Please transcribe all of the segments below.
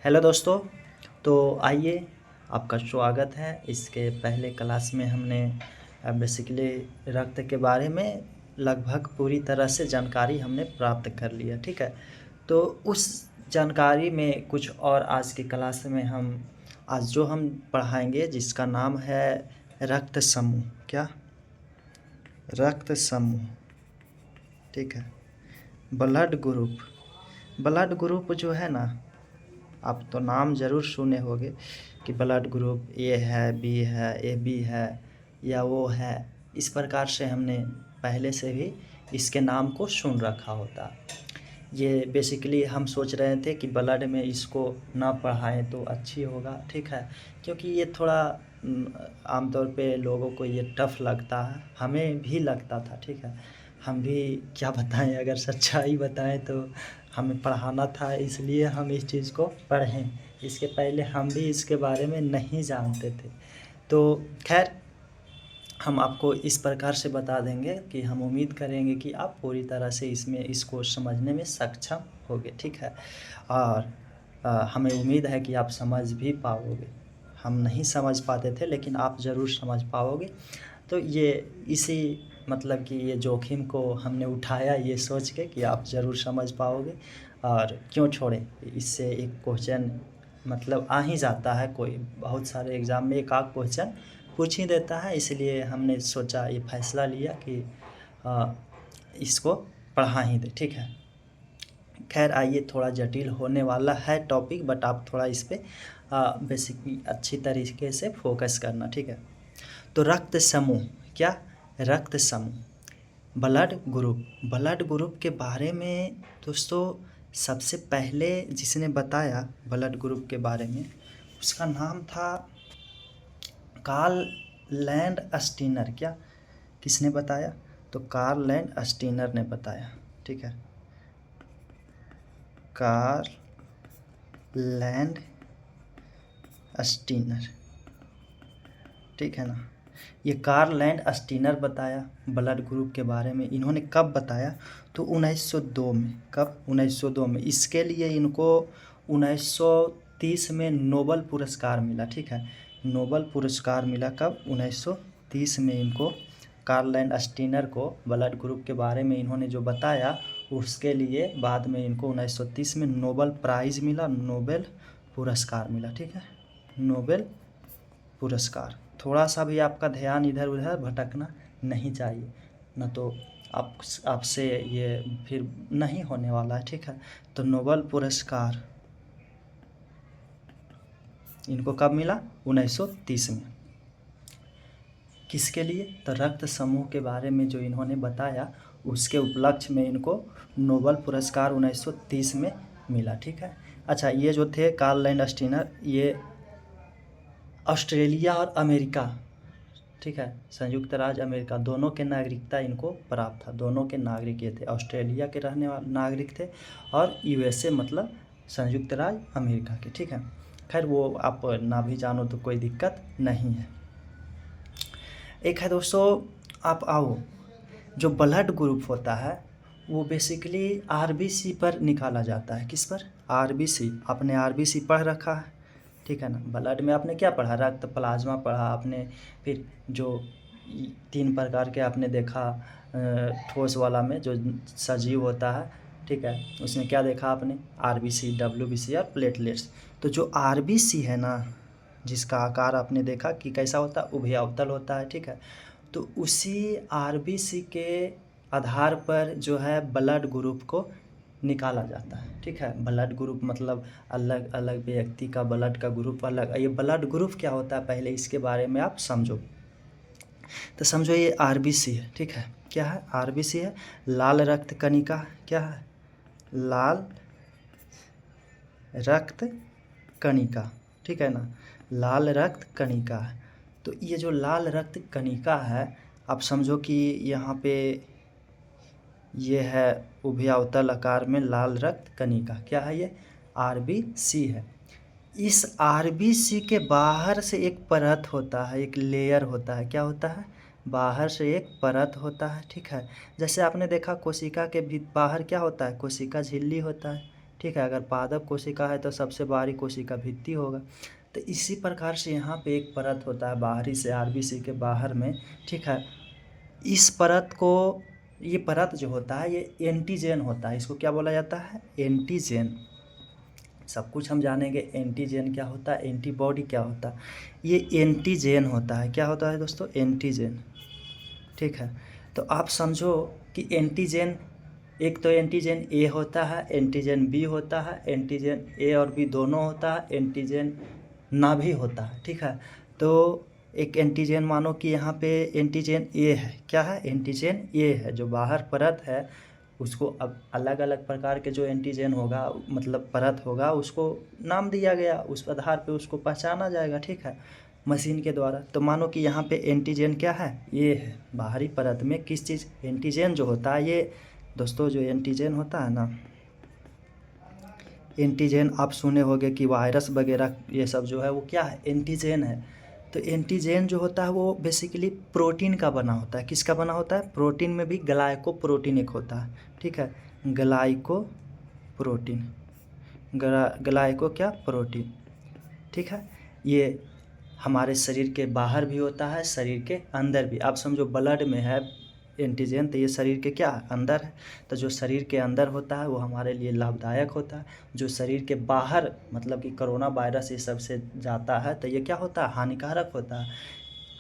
Hello दोस्तों। तो आइए, आपका स्वागत है। इसके पहले क्लास में हमने बेसिकली रक्त के बारे में लगभग पूरी तरह से जानकारी हमने प्राप्त कर लिया, ठीक है। तो उस जानकारी में कुछ और आज की क्लास में हम आज जो हम पढ़ाएंगे जिसका नाम है रक्त समूह। क्या? रक्त समूह, ठीक है। Blood group. ब्लड ग्रुप जो है ना, आप तो नाम ज़रूर सुने होंगे कि ब्लड ग्रुप ए है, बी है, ए बी है या वो है। इस प्रकार से हमने पहले से भी इसके नाम को सुन रखा होता। ये बेसिकली हम सोच रहे थे कि ब्लड में इसको ना पढ़ाएं तो अच्छी होगा, ठीक है। क्योंकि ये थोड़ा आमतौर पे लोगों को ये टफ़ लगता है, हमें भी लगता था, ठीक है। हम भी क्या बताएं, अगर सच्चाई बताएं तो हमें पढ़ाना था, इसलिए हम इस चीज़ को पढ़ें। इसके पहले हम भी इसके बारे में नहीं जानते थे। तो खैर, हम आपको इस प्रकार से बता देंगे कि हम उम्मीद करेंगे कि आप पूरी तरह से इसको समझने में सक्षम होगे, ठीक है। और हमें उम्मीद है कि आप समझ भी पाओगे। हम नहीं समझ पाते थे लेकिन आप ज़रूर समझ पाओगे। तो ये इसी मतलब कि ये जोखिम को हमने उठाया ये सोच के कि आप ज़रूर समझ पाओगे। और क्यों छोड़ें, इससे एक क्वेश्चन मतलब आ ही जाता है। कोई बहुत सारे एग्ज़ाम में एक आध क्वेश्चन पूछ ही देता है, इसलिए हमने सोचा, ये फैसला लिया कि इसको पढ़ा ही दे, ठीक है। खैर आइए, थोड़ा जटिल होने वाला है टॉपिक, बट आप थोड़ा इस पे बेसिकली अच्छी तरीके से फोकस करना, ठीक है। तो रक्त समूह, क्या? रक्त समूह, ब्लड ग्रुप। ब्लड ग्रुप के बारे में दोस्तों सबसे पहले जिसने बताया ब्लड ग्रुप के बारे में, उसका नाम था कार्ल लैंडस्टीनर। क्या? किसने बताया? तो कार्ल लैंडस्टीनर ने बताया, ठीक है। कार्ल लैंडस्टीनर, ठीक है ना। ये कार्ल लैंडस्टीनर बताया ब्लड ग्रुप के बारे में। इन्होंने कब बताया? तो 1902 में। कब? 1902 में। इसके लिए इनको 1930 में नोबल पुरस्कार मिला, ठीक है। नोबल पुरस्कार मिला कब? 1930 में इनको, कार्ल लैंडस्टीनर को ब्लड ग्रुप के बारे में इन्होंने जो बताया उसके लिए बाद में इनको 1930 में नोबल प्राइज़ मिला, नोबेल पुरस्कार मिला, ठीक है। नोबेल पुरस्कार। थोड़ा सा भी आपका ध्यान इधर उधर भटकना नहीं चाहिए, न तो आपसे ये फिर नहीं होने वाला है, ठीक है। तो नोबेल पुरस्कार इनको कब मिला? 1930 में। किसके लिए? तो रक्त समूह के बारे में जो इन्होंने बताया उसके उपलक्ष्य में इनको नोबेल पुरस्कार 1930 में मिला, ठीक है। अच्छा, ये जो थे कार्ल लैंडस्टीनर, ये ऑस्ट्रेलिया और अमेरिका, ठीक है, संयुक्त राज्य अमेरिका, दोनों के नागरिकता इनको प्राप्त था। दोनों के नागरिक ये थे, ऑस्ट्रेलिया के रहने वाले नागरिक थे और यूएसए मतलब संयुक्त राज्य अमेरिका के, ठीक है। खैर वो आप ना भी जानो तो कोई दिक्कत नहीं है। एक है दोस्तों, आप आओ, जो ब्लड ग्रुप होता है वो बेसिकली आरबीसी पर निकाला जाता है। किस पर? आरबीसी। आपने आरबीसी पढ़ रखा है, ठीक है ना। ब्लड में आपने क्या पढ़ा? रक्त, प्लाज्मा पढ़ा आपने। फिर जो 3 प्रकार के आपने देखा, ठोस वाला में जो सजीव होता है, ठीक है, उसमें क्या देखा आपने? आरबीसी, डब्ल्यूबीसी और प्लेटलेट्स। तो जो आरबीसी है ना, जिसका आकार आपने देखा कि कैसा होता है, उभयावतल होता है, ठीक है। तो उसी आरबीसी के आधार पर जो है ब्लड ग्रुप को निकाला जाता है, ठीक है। ब्लड ग्रुप मतलब अलग अलग व्यक्ति का ब्लड का ग्रुप अलग। ये ब्लड ग्रुप क्या होता है पहले इसके बारे में आप समझो। तो समझो ये आरबीसी है, ठीक है। क्या है? आरबीसी है, लाल रक्त कणिका। क्या है? लाल रक्त कणिका, ठीक है ना। लाल रक्त कणिका है। तो ये जो लाल रक्त कणिका है, आप समझो कि यहाँ पे ये है उभयावतल आकार में लाल रक्त कणिका। क्या है ये? आरबीसी है। इस आरबीसी के बाहर से एक परत होता है, एक लेयर होता है। क्या होता है? बाहर से एक परत होता है, ठीक है। जैसे आपने देखा कोशिका के भी बाहर क्या होता है? कोशिका झिल्ली होता है, ठीक है। अगर पादप कोशिका है तो सबसे बाहरी कोशिका भित्ति होगा। तो इसी प्रकार से यहाँ पे एक परत होता है बाहरी से आरबीसी के बाहर में, ठीक है। इस परत को, ये परत जो होता है ये एंटीजन होता है। इसको क्या बोला जाता है? एंटीजन। सब कुछ हम जानेंगे एंटीजन क्या होता है, एंटीबॉडी क्या होता है। ये एंटीजन होता है। क्या होता है दोस्तों? एंटीजन, ठीक है। तो आप समझो कि एंटीजन, एक तो एंटीजन ए होता है, एंटीजन बी होता है, एंटीजन ए और बी दोनों होता है, एंटीजन ना भी होता है, ठीक है। तो एक एंटीजन मानो कि यहाँ पे एंटीजन ए है। क्या है? एंटीजन ए है। जो बाहर परत है उसको अब अलग अलग प्रकार के जो एंटीजन होगा, मतलब परत होगा, उसको नाम दिया गया, उस आधार पे उसको पहचाना जाएगा, ठीक है, मशीन के द्वारा। तो मानो कि यहाँ पे एंटीजन क्या है? ये है बाहरी परत में किस चीज़? एंटीजन जो होता है ये दोस्तों, जो एंटीजन होता है ना, एंटीजन आप सुने होंगे कि वायरस वगैरह ये सब जो है वो क्या है? एंटीजन है। तो एंटीजन जो होता है वो बेसिकली प्रोटीन का बना होता है। किसका बना होता है? प्रोटीन में भी ग्लाइकोप्रोटीन एक होता है, ठीक है। ग्लाइकोप्रोटीन, ग्लाइको क्या? प्रोटीन, ठीक है। ये हमारे शरीर के बाहर भी होता है, शरीर के अंदर भी। आप समझो ब्लड में है एंटीजन, तो ये शरीर के क्या? अंदर है। तो जो शरीर के अंदर होता है वो हमारे लिए लाभदायक होता है। जो शरीर के बाहर, मतलब कि कोरोना वायरस ये सब से जाता है, तो ये क्या होता है? हानिकारक होता है।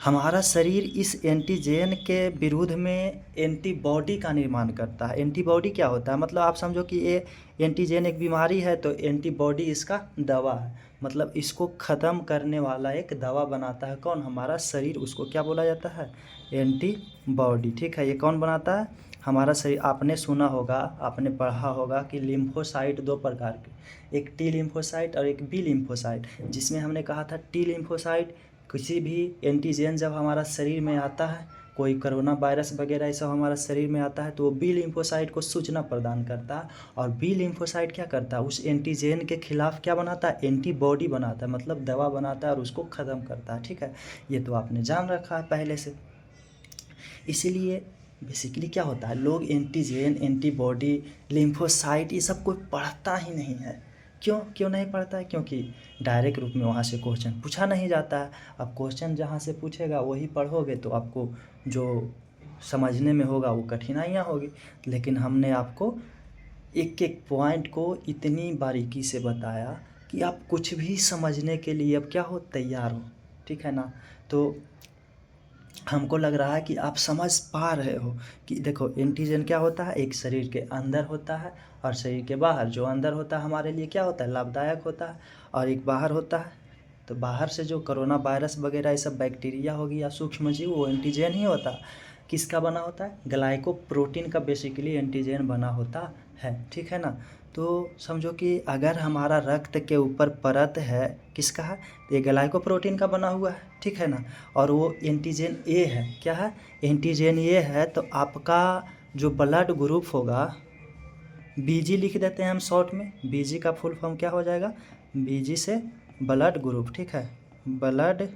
हमारा शरीर इस एंटीजन के विरुद्ध में एंटीबॉडी का निर्माण करता है। एंटीबॉडी क्या होता है? मतलब आप समझो कि ये एंटीजन एक बीमारी है, तो एंटीबॉडी इसका दवा है। मतलब इसको ख़त्म करने वाला एक दवा बनाता है कौन? हमारा शरीर। उसको क्या बोला जाता है? एंटीबॉडी, ठीक है। ये कौन बनाता है? हमारा शरीर। आपने सुना होगा, आपने पढ़ा होगा कि लिम्फोसाइट दो प्रकार के, एक टी लिम्फोसाइट और एक बी लिम्फोसाइट। जिसमें हमने कहा था टी लिम्फोसाइट किसी भी एंटीजन जब हमारा शरीर में आता है, कोई कोरोना वायरस वगैरह ये सब हमारा शरीर में आता है, तो वो बी लिम्फोसाइट को सूचना प्रदान करता है। और बी लिम्फोसाइट क्या करता है? उस एंटीजन के खिलाफ क्या बनाता है? एंटीबॉडी बनाता है, मतलब दवा बनाता है और उसको ख़त्म करता है, ठीक है। ये तो आपने जान रखा है पहले से। इसीलिए बेसिकली क्या होता है, लोग एंटीजन, एंटीबॉडी, लिम्फोसाइट ये सब कोई पढ़ता ही नहीं है। क्यों नहीं पढ़ता है? क्योंकि डायरेक्ट रूप में वहाँ से क्वेश्चन पूछा नहीं जाता है। अब क्वेश्चन जहाँ से पूछेगा वही पढ़ोगे तो आपको जो समझने में होगा वो कठिनाइयाँ होगी। लेकिन हमने आपको एक एक पॉइंट को इतनी बारीकी से बताया कि आप कुछ भी समझने के लिए अब क्या हो? तैयार हो, ठीक है ना। तो हमको लग रहा है कि आप समझ पा रहे हो कि देखो एंटीजन क्या होता है? एक शरीर के अंदर होता है और शरीर के बाहर। जो अंदर होता है हमारे लिए क्या होता है? लाभदायक होता है। और एक बाहर होता है, तो बाहर से जो कोरोना वायरस वगैरह ये सब बैक्टीरिया होगी या सूक्ष्म जीव, वो एंटीजन ही होता है। किसका बना होता है? ग्लाइकोप्रोटीन का बेसिकली एंटीजन बना होता है, ठीक है ना। तो समझो कि अगर हमारा रक्त के ऊपर परत है, किसका है? ये ग्लाइकोप्रोटीन का बना हुआ है, ठीक है ना। और वो एंटीजन ए है। क्या है? एंटीजन ए है। तो आपका जो ब्लड ग्रुप होगा, बीजी लिख देते हैं हम शॉर्ट में। बीजी का फुल फॉर्म क्या हो जाएगा? बीजी से ब्लड ग्रुप, ठीक है। ब्लड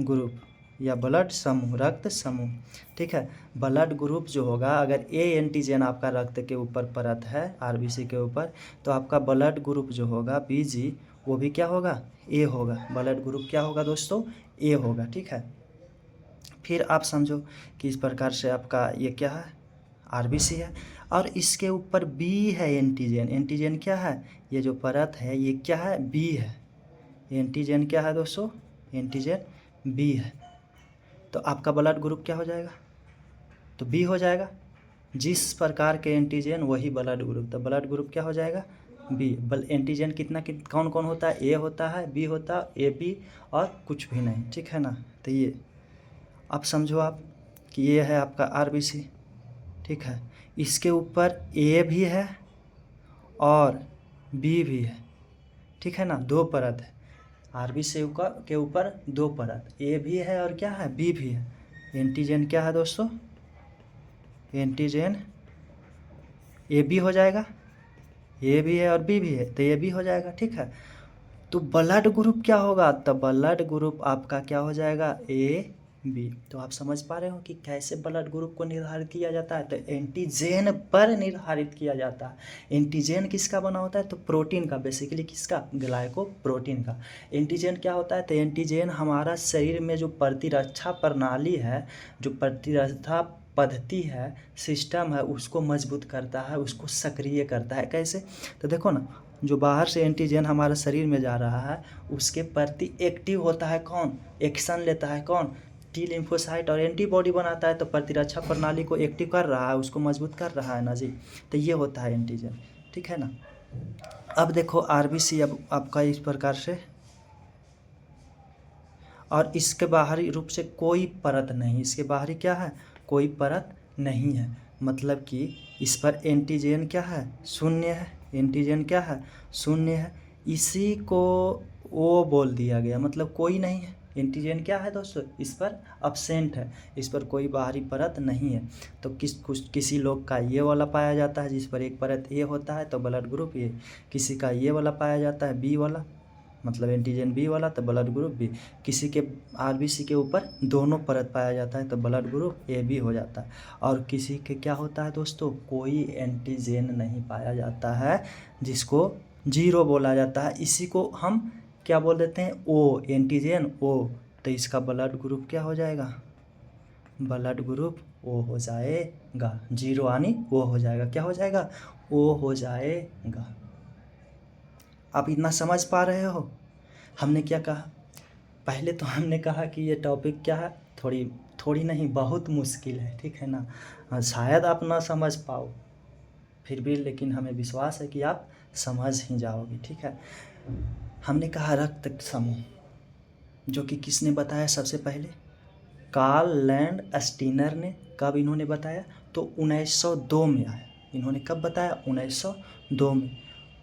ग्रुप या ब्लड समूह, रक्त समूह, ठीक है। ब्लड ग्रुप जो होगा, अगर ए एंटीजन आपका रक्त के ऊपर परत है आरबीसी के ऊपर, तो आपका ब्लड ग्रुप जो होगा बीजी, वो भी क्या होगा? ए होगा। ब्लड ग्रुप क्या होगा दोस्तों? ए होगा, ठीक है। फिर आप समझो कि इस प्रकार से आपका ये क्या है? आरबीसी है। और इसके ऊपर बी है एंटीजन। एंटीजन क्या है? ये जो परत है ये क्या है? बी है। एंटीजन क्या है दोस्तों? एंटीजन बी है। तो आपका ब्लड ग्रुप क्या हो जाएगा? तो बी हो जाएगा। जिस प्रकार के एंटीजन वही ब्लड ग्रुप, तो ब्लड ग्रुप क्या हो जाएगा? बी। एंटीजन कितना कौन कौन होता है? ए होता है, बी होता है, ए बी और कुछ भी नहीं, ठीक है ना। तो ये अब समझो आप कि ये है आपका आरबीसी, ठीक है। इसके ऊपर ए भी है और बी भी है, ठीक है ना। दो परत है आरबीसी के ऊपर, दो परत, ए भी है और क्या है? बी भी है। एंटीजन क्या है दोस्तों? एंटीजन ए बी हो जाएगा। ए भी है और बी भी है, तो ए बी हो जाएगा, ठीक है। तो ब्लड ग्रुप क्या होगा? तो ब्लड ग्रुप आपका क्या हो जाएगा? A B. तो आप समझ पा रहे हो कि कैसे ब्लड ग्रुप को निर्धारित किया जाता है। तो एंटीजन पर निर्धारित किया जाता है। एंटीजन किसका बना होता है? तो प्रोटीन का, बेसिकली किसका? ग्लाइकोप्रोटीन का। एंटीजन क्या होता है? तो एंटीजन हमारा शरीर में जो प्रतिरक्षा प्रणाली है, जो प्रतिरक्षा पद्धति है, सिस्टम है, उसको मजबूत करता है, उसको सक्रिय करता है। कैसे? तो देखो ना, जो बाहर से एंटीजन हमारे शरीर में जा रहा है उसके प्रति एक्टिव होता है कौन? एक्शन लेता है कौन? टी लिम्फोसाइट, और एंटीबॉडी बनाता है। तो प्रतिरक्षा प्रणाली को एक्टिव कर रहा है, उसको मजबूत कर रहा है ना जी। तो ये होता है एंटीजन, ठीक है ना। अब देखो आरबीसी अब आपका इस प्रकार से, और इसके बाहरी रूप से कोई परत नहीं, इसके बाहरी क्या है? कोई परत नहीं है। मतलब कि इस पर एंटीजन क्या है? शून्य है। एंटीजन क्या है? शून्य है। इसी को ओ बोल दिया गया, मतलब कोई नहीं है। एंटीजन क्या है दोस्तों? इस पर अब्सेंट है, इस पर कोई बाहरी परत नहीं है। तो किसी लोग का ये वाला पाया जाता है जिस पर एक परत ए होता है, तो ब्लड ग्रुप ए। किसी का ये वाला पाया जाता है बी वाला, मतलब एंटीजन बी वाला, तो ब्लड ग्रुप बी। किसी के आरबीसी के ऊपर दोनों परत पाया जाता है तो ब्लड ग्रुप ए बी हो जाता है। और किसी के क्या होता है दोस्तों? कोई एंटीजन नहीं पाया जाता है, जिसको जीरो बोला जाता है। इसी को हम क्या बोल देते हैं? ओ, एंटीजन ओ। तो इसका ब्लड ग्रुप क्या हो जाएगा? ब्लड ग्रुप ओ हो जाएगा। जीरो यानी ओ हो जाएगा। क्या हो जाएगा? ओ हो जाएगा। आप इतना समझ पा रहे हो? हमने क्या कहा? पहले तो हमने कहा कि ये टॉपिक क्या है, थोड़ी नहीं बहुत मुश्किल है, ठीक है ना। शायद आप ना समझ पाओ, फिर भी लेकिन हमें विश्वास है कि आप समझ ही जाओगे, ठीक है। हमने कहा रक्त समूह, जो कि किसने बताया सबसे पहले? कार्ल लैंडस्टीनर ने। कब इन्होंने बताया? तो 1902 में आया। इन्होंने कब बताया? 1902 में।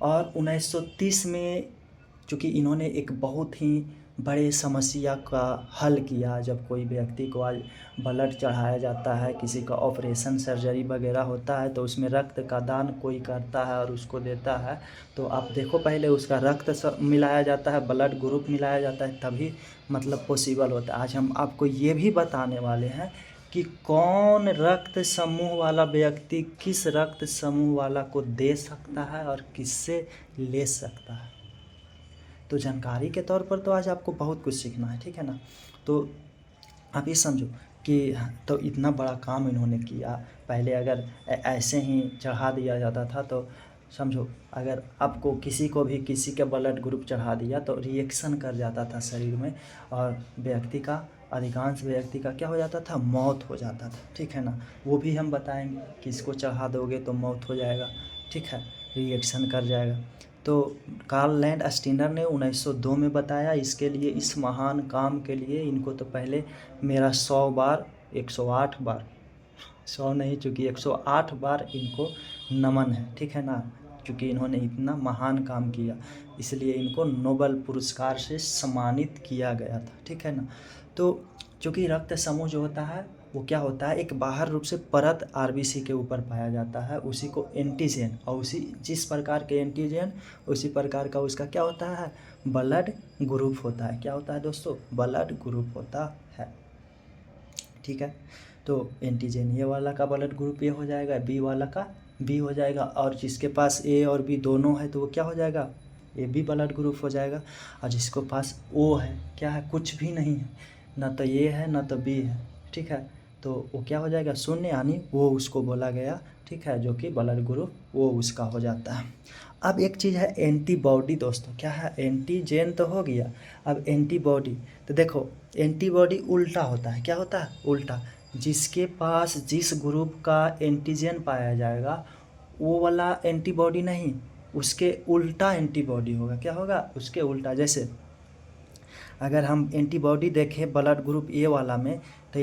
और 1930 में चूँकि इन्होंने एक बहुत ही बड़े समस्या का हल किया। जब कोई व्यक्ति को आज ब्लड चढ़ाया जाता है, किसी का ऑपरेशन सर्जरी वगैरह होता है, तो उसमें रक्त का दान कोई करता है और उसको देता है। तो आप देखो, पहले उसका रक्त मिलाया जाता है, ब्लड ग्रुप मिलाया जाता है, तभी मतलब पॉसिबल होता है। आज हम आपको ये भी बताने वाले हैं कि कौन रक्त समूह वाला व्यक्ति किस रक्त समूह वाला को दे सकता है और किससे ले सकता है। तो जानकारी के तौर पर तो आज आपको बहुत कुछ सीखना है, ठीक है ना। तो आप ये समझो कि तो इतना बड़ा काम इन्होंने किया। पहले अगर ऐसे ही चढ़ा दिया जाता था, तो समझो अगर आपको किसी को भी किसी का ब्लड ग्रुप चढ़ा दिया तो रिएक्शन कर जाता था शरीर में, और अधिकांश व्यक्ति का क्या हो जाता था? मौत हो जाता था, ठीक है ना। वो भी हम बताएंगे कि इसको चढ़ा दोगे तो मौत हो जाएगा, ठीक है, रिएक्शन कर जाएगा। तो कार्ल लैंडस्टीनर ने 1902 में बताया। इसके लिए, इस महान काम के लिए इनको तो पहले मेरा 100 बार 108 बार 100 नहीं, चूँकि 108 बार इनको नमन है, ठीक है ना। क्योंकि इन्होंने इतना महान काम किया, इसलिए इनको नोबेल पुरस्कार से सम्मानित किया गया था, ठीक है ना। तो चूँकि रक्त समूह जो होता है वो क्या होता है? एक बाहर रूप से परत आरबीसी के ऊपर पाया जाता है, उसी को एंटीजन, और उसी जिस प्रकार के एंटीजन उसी प्रकार का उसका क्या होता है? ब्लड ग्रुप होता है। क्या होता है दोस्तों? ब्लड ग्रुप होता है, ठीक है। तो एंटीजन ये वाला का ब्लड ग्रुप ए हो जाएगा, बी वाला का बी हो जाएगा, और जिसके पास ए और बी दोनों है तो वो क्या हो जाएगा? ए बी ब्लड ग्रुप हो जाएगा। और जिसके पास ओ है, क्या है? कुछ भी नहीं है, ना तो ए है ना तो बी है, ठीक है, तो वो क्या हो जाएगा? शून्य, यानी वो उसको बोला गया, ठीक है, जो कि ब्लड ग्रुप वो उसका हो जाता है। अब एक चीज़ है एंटीबॉडी दोस्तों। क्या है? एंटीजन तो हो गया, अब एंटीबॉडी। तो देखो एंटीबॉडी उल्टा होता है। क्या होता है? उल्टा। जिसके पास जिस ग्रुप का एंटीजन पाया जाएगा वो वाला एंटीबॉडी नहीं, उसके उल्टा एंटीबॉडी होगा। क्या होगा? उसके उल्टा। जैसे अगर हम एंटीबॉडी देखें ब्लड ग्रुप ए वाला में, तो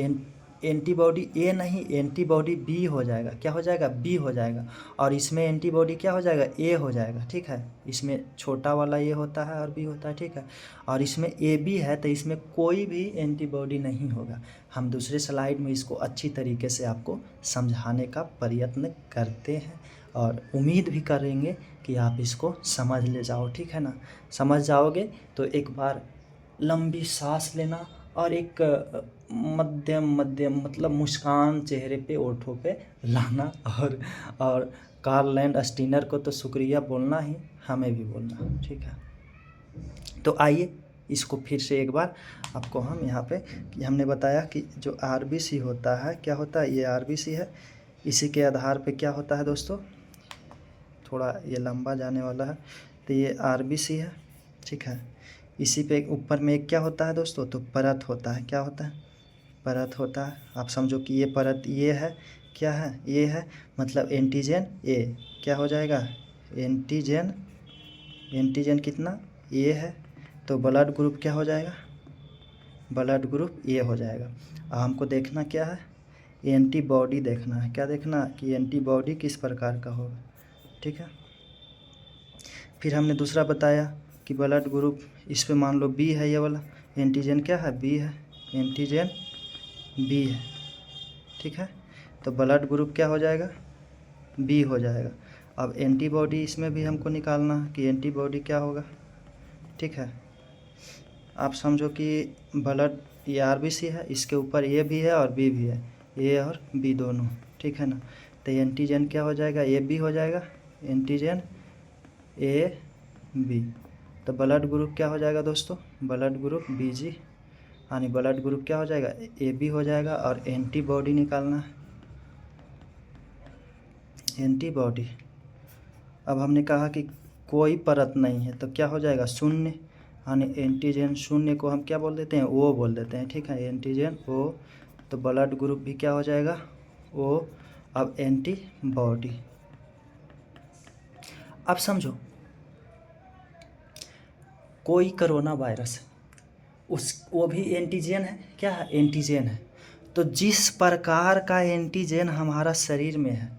एंटीबॉडी ए नहीं, एंटीबॉडी बी हो जाएगा। क्या हो जाएगा? बी हो जाएगा। और इसमें एंटीबॉडी क्या हो जाएगा? ए हो जाएगा, ठीक है। इसमें छोटा वाला ए होता है और बी होता है, ठीक है। और इसमें ए बी है तो इसमें कोई भी एंटीबॉडी नहीं होगा। हम दूसरे स्लाइड में इसको अच्छी तरीके से आपको समझाने का प्रयत्न करते हैं, और उम्मीद भी करेंगे कि आप इसको समझ ले जाओ, ठीक है ना। समझ जाओगे तो एक बार लंबी सांस लेना और एक मध्यम मध्यम मतलब मुस्कान चेहरे पे ओठों पे लाना। और कार्ल लैंडस्टीनर को तो शुक्रिया बोलना ही, हमें भी बोलना, ठीक है। तो आइए इसको फिर से एक बार आपको हम यहाँ पे कि हमने बताया कि जो आरबीसी होता है, क्या होता है, ये आरबीसी है। इसी के आधार पे क्या होता है दोस्तों, थोड़ा ये लंबा जाने वाला है, तो ये आरबीसी है, ठीक है। इसी पे ऊपर में एक क्या होता है दोस्तों, तो परत होता है। क्या होता है, परत होता है। आप समझो कि ये परत ये है, क्या है, ये है, मतलब एंटीजन ए क्या हो जाएगा, एंटीजन, एंटीजन कितना, ये है, तो ब्लड ग्रुप क्या हो जाएगा, ब्लड ग्रुप ये हो जाएगा। अब हमको देखना क्या है, एंटीबॉडी देखना है। क्या देखना, कि एंटीबॉडी किस प्रकार का होगा, ठीक है। फिर हमने दूसरा बताया कि ब्लड ग्रुप, इस पे मान लो बी है, ये वाला एंटीजन क्या है, बी है, एंटीजन बी है, ठीक है। तो ब्लड ग्रुप क्या हो जाएगा, बी हो जाएगा। अब एंटीबॉडी इसमें भी हमको निकालना है कि एंटीबॉडी क्या होगा, ठीक है। आप समझो कि ब्लड ये आरबीसी है, इसके ऊपर ए भी है और बी भी है, ए और बी दोनों, ठीक है ना। तो एंटीजन क्या हो जाएगा, ए बी हो जाएगा, एंटीजन ए बी। तो ब्लड ग्रुप क्या हो जाएगा दोस्तों, ब्लड ग्रुप बी जी, यानी ब्लड ग्रुप क्या हो जाएगा, ए बी हो जाएगा। और एंटीबॉडी निकालना है, एंटीबॉडी। अब हमने कहा कि कोई परत नहीं है, तो क्या हो जाएगा, शून्य, यानी एंटीजन शून्य को हम क्या बोल देते हैं, ओ बोल देते हैं, ठीक है, एंटीजन ओ। तो ब्लड ग्रुप भी क्या हो जाएगा, ओ। अब एंटीबॉडी, अब समझो कोई कोरोना वायरस है, उस वो भी एंटीजन है, क्या है, एंटीजन है। तो जिस प्रकार का एंटीजन हमारा शरीर में है,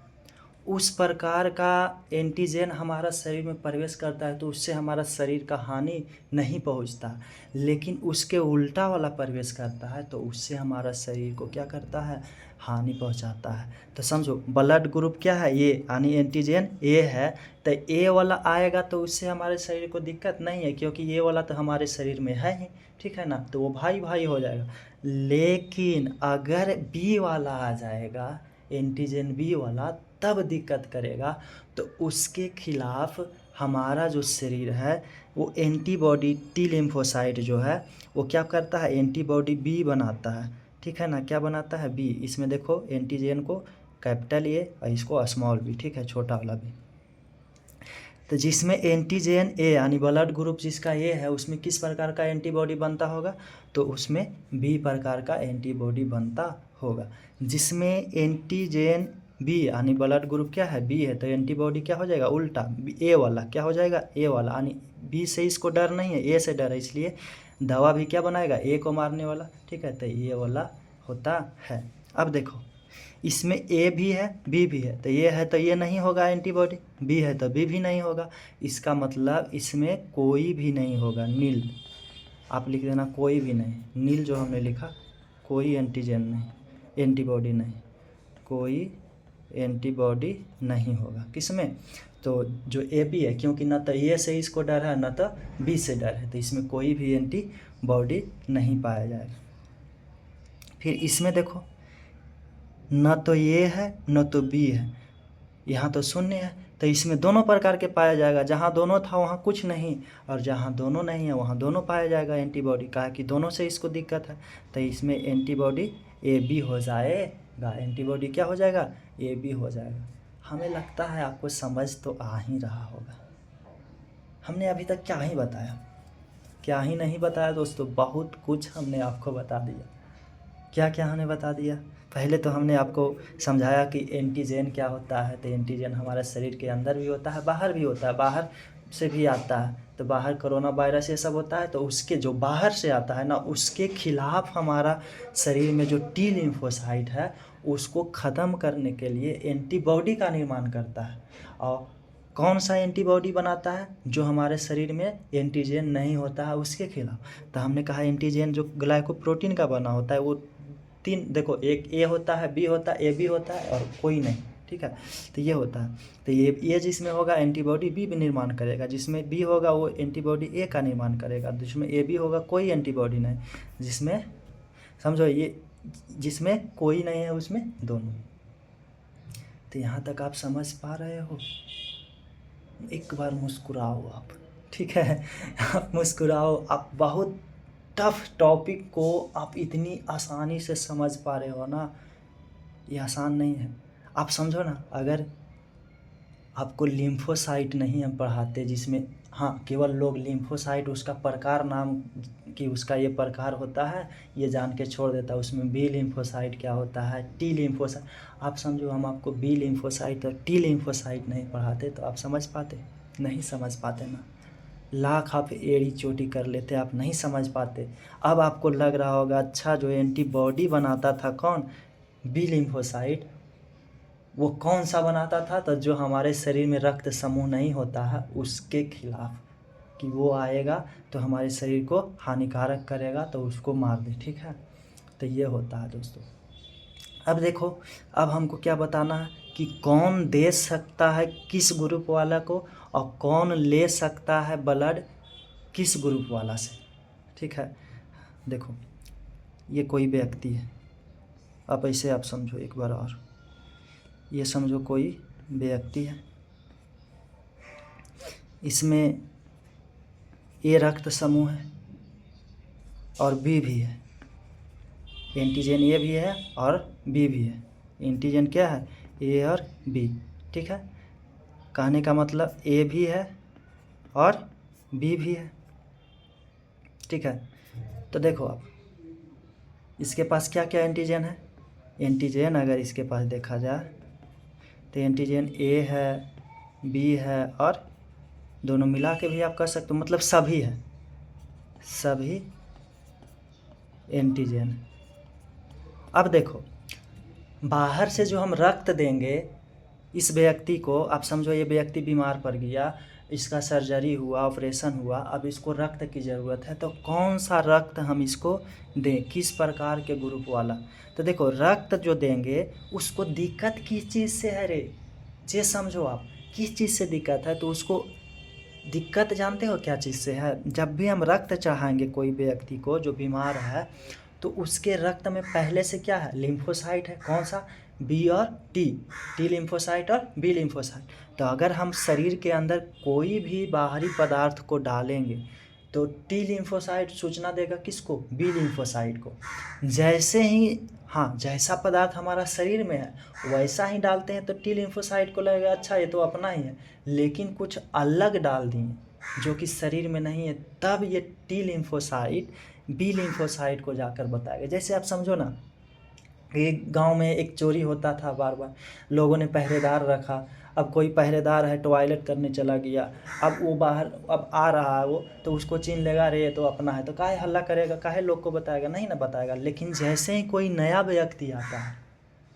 उस प्रकार का एंटीजन हमारा शरीर में प्रवेश करता है, तो उससे हमारा शरीर का हानि नहीं पहुंचता। लेकिन उसके उल्टा वाला प्रवेश करता है, तो उससे हमारा शरीर को क्या करता है, हानि पहुंचाता है। तो समझो ब्लड ग्रुप क्या है, ये यानी एंटीजन ए है, तो ए वाला आएगा तो उससे हमारे शरीर को दिक्कत नहीं है, क्योंकि ये वाला तो हमारे शरीर में है ही, ठीक है ना, तो वो भाई भाई हो जाएगा। लेकिन अगर बी वाला आ जाएगा, एंटीजन बी वाला, तब दिक्कत करेगा। तो उसके खिलाफ हमारा जो शरीर है वो एंटीबॉडी टी लिम्फोसाइट जो है वो क्या करता है, एंटीबॉडी बी बनाता है, ठीक है ना। क्या बनाता है, बी। इसमें देखो एंटीजन को कैपिटल ए और इसको स्मॉल बी, ठीक है, छोटा वाला बी। तो जिसमें एंटीजन ए यानी ब्लड ग्रुप जिसका ए है, उसमें किस प्रकार का एंटीबॉडी बनता होगा, तो उसमें बी प्रकार का एंटीबॉडी बनता होगा। जिसमें एंटीजन बी यानी ब्लड ग्रुप क्या है, बी है, तो एंटीबॉडी क्या हो जाएगा, उल्टा ए वाला क्या हो जाएगा, ए वाला, यानी बी से इसको डर नहीं है, ए से डर है, इसलिए दवा भी क्या बनाएगा, ए को मारने वाला, ठीक है, तो ये वाला होता है। अब देखो इसमें ए भी है बी भी है, तो ये है तो ये नहीं होगा एंटीबॉडी, बी है तो बी भी नहीं होगा। इसका मतलब इसमें कोई भी नहीं होगा, नील। आप लिख देना कोई भी नहीं, नील जो हमने लिखा, कोई एंटीजन नहीं, एंटीबॉडी नहीं, कोई एंटीबॉडी नहीं होगा किसमें, तो जो ए बी है, क्योंकि न तो ए से इसको डर है न तो बी से डर है, तो इसमें कोई भी एंटीबॉडी नहीं पाया जाएगा। फिर इसमें देखो न तो ये है न तो बी है, यहाँ तो शून्य है, तो इसमें दोनों प्रकार के पाया जाएगा। जहाँ दोनों था वहाँ कुछ नहीं, और जहाँ दोनों नहीं है वहाँ दोनों पाया जाएगा एंटीबॉडी। कहा कि दोनों से इसको दिक्कत है, तो इसमें एंटीबॉडी ए बी हो जाएगा, एंटीबॉडी क्या हो जाएगा, ए बी हो जाएगा। हमें लगता है आपको समझ तो आ ही रहा होगा। हमने अभी तक क्या ही बताया, क्या ही नहीं बताया दोस्तों, बहुत कुछ हमने आपको बता दिया। क्या क्या हमने बता दिया, पहले तो हमने आपको समझाया कि एंटीजन क्या होता है। तो एंटीजन हमारे शरीर के अंदर भी होता है, बाहर भी होता है, बाहर से भी आता है। तो बाहर कोरोना वायरस ये सब होता है, तो उसके जो बाहर से आता है ना, उसके खिलाफ हमारा शरीर में जो टी लिम्फोसाइट है उसको ख़त्म करने के लिए एंटीबॉडी का निर्माण करता है। और कौन सा एंटीबॉडी बनाता है, जो हमारे शरीर में एंटीजन नहीं होता है उसके खिलाफ। तो हमने कहा एंटीजन जो ग्लाइकोप्रोटीन का बना होता है वो तीन, देखो एक ए होता है, बी होता है, ए बी होता है और कोई नहीं, ठीक है। तो ये होता है, तो ये जिसमें होगा एंटीबॉडी बी भी निर्माण करेगा, जिसमें बी होगा वो एंटीबॉडी ए का निर्माण करेगा, जिसमें ए बी होगा कोई एंटीबॉडी नहीं, जिसमें समझो, ये जिसमें कोई नहीं है उसमें दोनों। तो यहाँ तक आप समझ पा रहे हो? एक बार मुस्कुराओ आप, ठीक है? आप मुस्कुराओ। आप बहुत टफ टॉपिक को आप इतनी आसानी से समझ पा रहे हो ना, ये आसान नहीं है। आप समझो ना, अगर आपको लिम्फोसाइट नहीं हम पढ़ाते, जिसमें हाँ केवल लोग लिम्फोसाइट उसका प्रकार नाम कि उसका ये प्रकार होता है ये जान के छोड़ देता है, उसमें बी लिम्फोसाइट क्या होता है, टी लिम्फोसाइट। आप समझो, हम आपको बी लिम्फोसाइट और टी लिम्फोसाइट नहीं पढ़ाते तो आप समझ पाते? नहीं समझ पाते ना। लाख आप एड़ी चोटी कर लेते, आप नहीं समझ पाते। अब आपको लग रहा होगा अच्छा, जो एंटीबॉडी बनाता था कौन, बी लिम्फोसाइट, वो कौन सा बनाता था? तो जो हमारे शरीर में रक्त समूह नहीं होता है उसके खिलाफ, कि वो आएगा तो हमारे शरीर को हानिकारक करेगा तो उसको मार दे, ठीक है? तो ये होता है दोस्तों। अब देखो, अब हमको क्या बताना है कि कौन दे सकता है किस ग्रुप वाला को, और कौन ले सकता है ब्लड किस ग्रुप वाला से, ठीक है? देखो, ये कोई व्यक्ति है, अब ऐसे आप समझो एक बार और, ये समझो कोई व्यक्ति है, इसमें ए रक्त समूह है और बी भी है। एंटीजन ए भी है और बी भी है। एंटीजन क्या है, ए और बी, ठीक है? कहने का मतलब ए भी है और बी भी है, ठीक है? तो देखो आप, इसके पास क्या क्या एंटीजन है? एंटीजन अगर इसके पास देखा जाए तो एंटीजन ए है, बी है, और दोनों मिला के भी आप कर सकते हो, मतलब सभी है, सभी एंटीजन। अब देखो, बाहर से जो हम रक्त देंगे इस व्यक्ति को, आप समझो ये व्यक्ति बीमार पड़ गया, इसका सर्जरी हुआ, ऑपरेशन हुआ, अब इसको रक्त की ज़रूरत है, तो कौन सा रक्त हम इसको दें, किस प्रकार के ग्रुप वाला? तो देखो, रक्त जो देंगे उसको दिक्कत किस चीज़ से है रे, ये समझो आप, किस चीज़ से दिक्कत है? तो उसको दिक्कत जानते हो क्या चीज़ से है? जब भी हम रक्त चढ़ाएंगे कोई व्यक्ति को जो बीमार है, तो उसके रक्त में पहले से क्या है, लिम्फोसाइट है, कौन सा, बी और टी, टी लिम्फोसाइट और बी लिम्फोसाइट। तो अगर हम शरीर के अंदर कोई भी बाहरी पदार्थ को डालेंगे तो टी लिम्फोसाइट सूचना देगा किसको, बी लिम्फोसाइट को। जैसे ही हाँ, जैसा पदार्थ हमारा शरीर में है वैसा ही डालते हैं तो टी लिम्फोसाइट को लगेगा अच्छा ये तो अपना ही है, लेकिन कुछ अलग डाल दिए जो कि शरीर में नहीं है, तब ये टी लिम्फोसाइट बी लिम्फोसाइट को जाकर बताएगा। जैसे आप समझो ना, एक गांव में एक चोरी होता था, बार बार लोगों ने पहरेदार रखा, अब कोई पहरेदार है टॉयलेट करने चला गया, अब वो बाहर अब आ रहा है वो, तो उसको चिन्ह लेगा, रे तो अपना है, तो काहे हल्ला करेगा, काहे लोग को बताएगा, नहीं ना बताएगा। लेकिन जैसे ही कोई नया व्यक्ति आता है,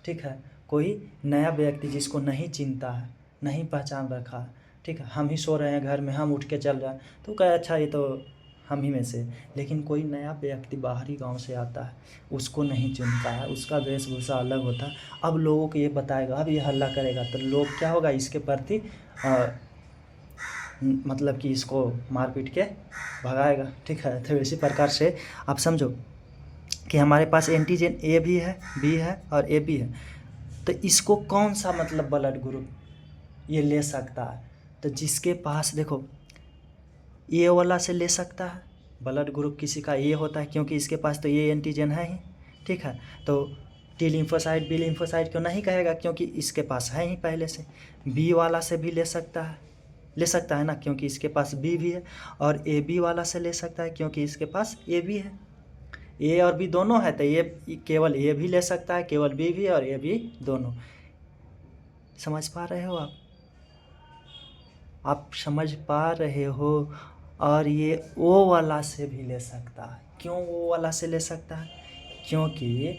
ठीक है, कोई नया व्यक्ति जिसको नहीं चिन्हता है, नहीं पहचान रखा है, ठीक है, हम ही सो रहे हैं घर में, हम उठ के चल रहे हैं तो कहे अच्छा ये तो हम ही में से। लेकिन कोई नया व्यक्ति बाहरी गांव से आता है, उसको नहीं चिन्हता है, उसका वेशभूषा अलग होता है, अब लोगों को ये बताएगा, अब ये हल्ला करेगा तो लोग क्या होगा, इसके प्रति मतलब कि इसको मार पीट के भगाएगा, ठीक है? तो इसी प्रकार से आप समझो कि हमारे पास एंटीजन ए भी है, बी है और ए बी है, तो इसको कौन सा मतलब ब्लड ग्रुप ये ले सकता है? तो जिसके पास देखो ए वाला से ले सकता है, ब्लड ग्रुप किसी का ए होता है क्योंकि इसके पास तो ये एंटीजन है ही, ठीक है? तो टी लिम्फोसाइट बी लिम्फोसाइट क्यों नहीं कहेगा, क्योंकि इसके पास है ही पहले से। बी वाला से भी ले सकता है ना, क्योंकि इसके पास बी भी है, और ए बी वाला से ले सकता है क्योंकि इसके पास ए बी है। ए और बी दोनों है तो ये केवल ए भी ले सकता है, केवल बी भी और ए बी दोनों। समझ पा रहे हो आप समझ पा रहे हो? और ये ओ वाला से भी ले सकता है। क्यों ओ वाला से ले सकता है? क्योंकि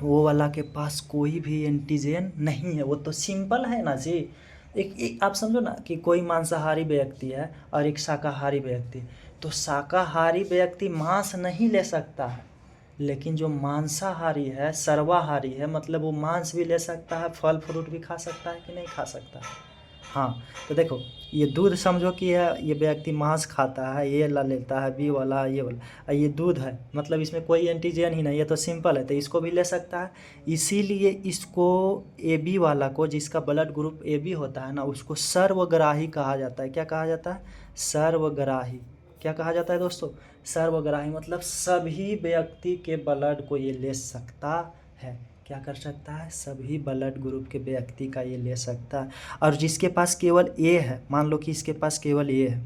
वो वाला के पास कोई भी एंटीजन नहीं है, वो तो सिंपल है ना जी। एक आप समझो ना कि कोई मांसाहारी व्यक्ति है और एक शाकाहारी व्यक्ति, तो शाकाहारी व्यक्ति मांस नहीं ले सकता है, लेकिन जो मांसाहारी है, सर्वाहारी है, मतलब वो मांस भी ले सकता है, फल फ्रूट भी खा सकता है कि नहीं खा सकता है? हाँ, तो देखो ये दूध समझो कि है, ये व्यक्ति मांस खाता है, ये ला लेता है बी वाला ये वाला, ये दूध है, मतलब इसमें कोई एंटीजन ही नहीं, ये तो सिंपल है, तो इसको भी ले सकता है। इसीलिए इसको ए बी वाला को, जिसका ब्लड ग्रुप ए बी होता है ना, उसको सर्वग्राही कहा जाता है। क्या कहा जाता है? सर्वग्राही। क्या कहा जाता है दोस्तों? सर्वग्राही, मतलब सभी व्यक्ति के ब्लड को ये ले सकता है। क्या कर सकता है? सभी ब्लड ग्रुप के व्यक्ति का ये ले सकता है। और जिसके पास केवल ए है, मान लो कि इसके पास केवल ए है,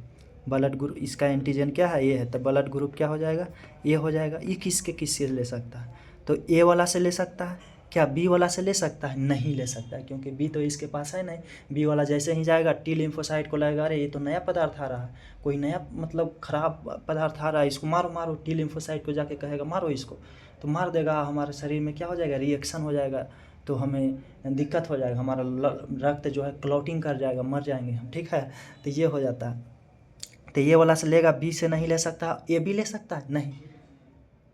ब्लड ग्रुप, इसका एंटीजन क्या है? ए है, तो ब्लड ग्रुप क्या हो जाएगा? ए हो जाएगा। ये किससे ले सकता है? तो ए वाला से ले सकता है। क्या बी वाला से ले सकता है? नहीं ले सकता है, क्योंकि बी तो इसके पास है नहीं। बी वाला जैसे ही जाएगा टी लिम्फोसाइट को लगेगा, अरे ये तो नया पदार्थ आ रहा है, कोई नया मतलब खराब पदार्थ आ रहा है, इसको मारो मारो। टी लिम्फोसाइट को जाके कहेगा मारो इसको, तो मार देगा, हमारे शरीर में क्या हो जाएगा? रिएक्शन हो जाएगा, तो हमें दिक्कत हो जाएगा, हमारा रक्त जो है क्लॉटिंग कर जाएगा, मर जाएंगे हम। ठीक है, तो ये हो जाता है। तो ये वाला से लेगा, बी से नहीं ले सकता। ए बी ले सकता है? नहीं,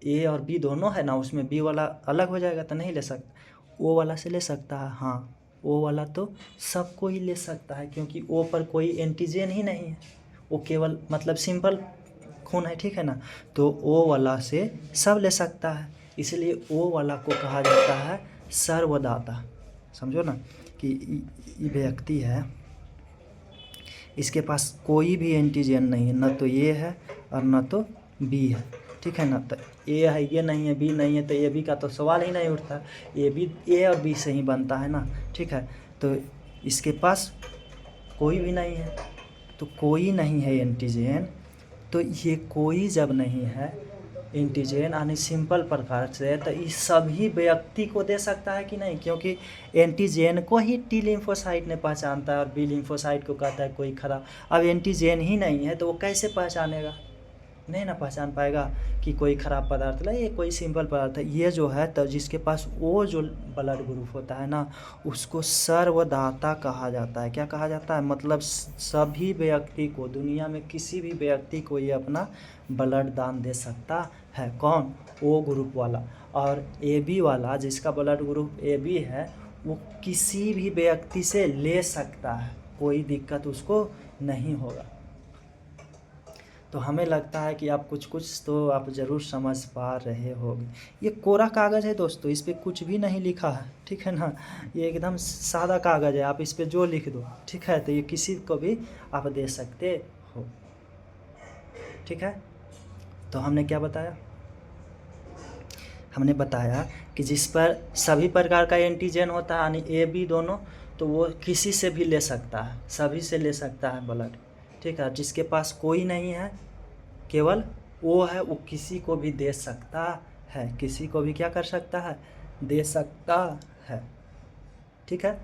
ए और बी दोनों है ना, उसमें बी वाला अलग हो जाएगा, तो नहीं ले सकता। ओ वाला से ले सकता है, हाँ, ओ वाला तो सबको ही ले सकता है, क्योंकि ओ पर कोई एंटीजन ही नहीं है, वो केवल मतलब सिंपल खून है। ठीक है ना, तो ओ वाला से सब ले सकता है, इसलिए ओ वाला को कहा जाता है सर्वदाता। समझो ना कि ये व्यक्ति है, इसके पास कोई भी एंटीजन नहीं है, न तो ये है और न तो बी है। ठीक है ना, तो ए है, ये नहीं है, बी नहीं है, तो ए बी का तो सवाल ही नहीं उठता। ए बी ए और बी से ही बनता है ना। ठीक है, तो इसके पास कोई भी नहीं है, तो कोई नहीं है एंटीजन, तो ये कोई जब नहीं है एंटीजन यानी सिंपल प्रकार से, तो इस सभी व्यक्ति को दे सकता है कि नहीं? क्योंकि एंटीजन को ही टी लिम्फोसाइट ने पहचानता है और बी लिम्फोसाइट को कहता है कोई खराब। अब एंटीजन ही नहीं है तो वो कैसे पहचानेगा? नहीं ना पहचान पाएगा कि कोई ख़राब पदार्थ नहीं, ये कोई सिंपल पदार्थ है। ये जो है, तो जिसके पास वो जो ब्लड ग्रुप होता है ना, उसको सर्वदाता कहा जाता है। क्या कहा जाता है? मतलब सभी व्यक्ति को, दुनिया में किसी भी व्यक्ति को ये अपना ब्लड दान दे सकता है। कौन? ओ ग्रुप वाला। और ए बी वाला, जिसका ब्लड ग्रुप ए बी है, वो किसी भी व्यक्ति से ले सकता है, कोई दिक्कत उसको नहीं होगा। तो हमें लगता है कि आप कुछ तो आप ज़रूर समझ पा रहे होंगे। ये कोरा कागज़ है दोस्तों, इस पर कुछ भी नहीं लिखा है। ठीक है ना, ये एकदम सादा कागज़ है, आप इस पर जो लिख दो। ठीक है, तो ये किसी को भी आप दे सकते हो। ठीक है, तो हमने क्या बताया? हमने बताया कि जिस पर सभी प्रकार का एंटीजन होता है, यानी ए बी दोनों, तो वो किसी से भी ले सकता है, सभी से ले सकता है ब्लड। ठीक है, जिसके पास कोई नहीं है, केवल वो है, वो किसी को भी दे सकता है, किसी को भी क्या कर सकता है? दे सकता है। ठीक है,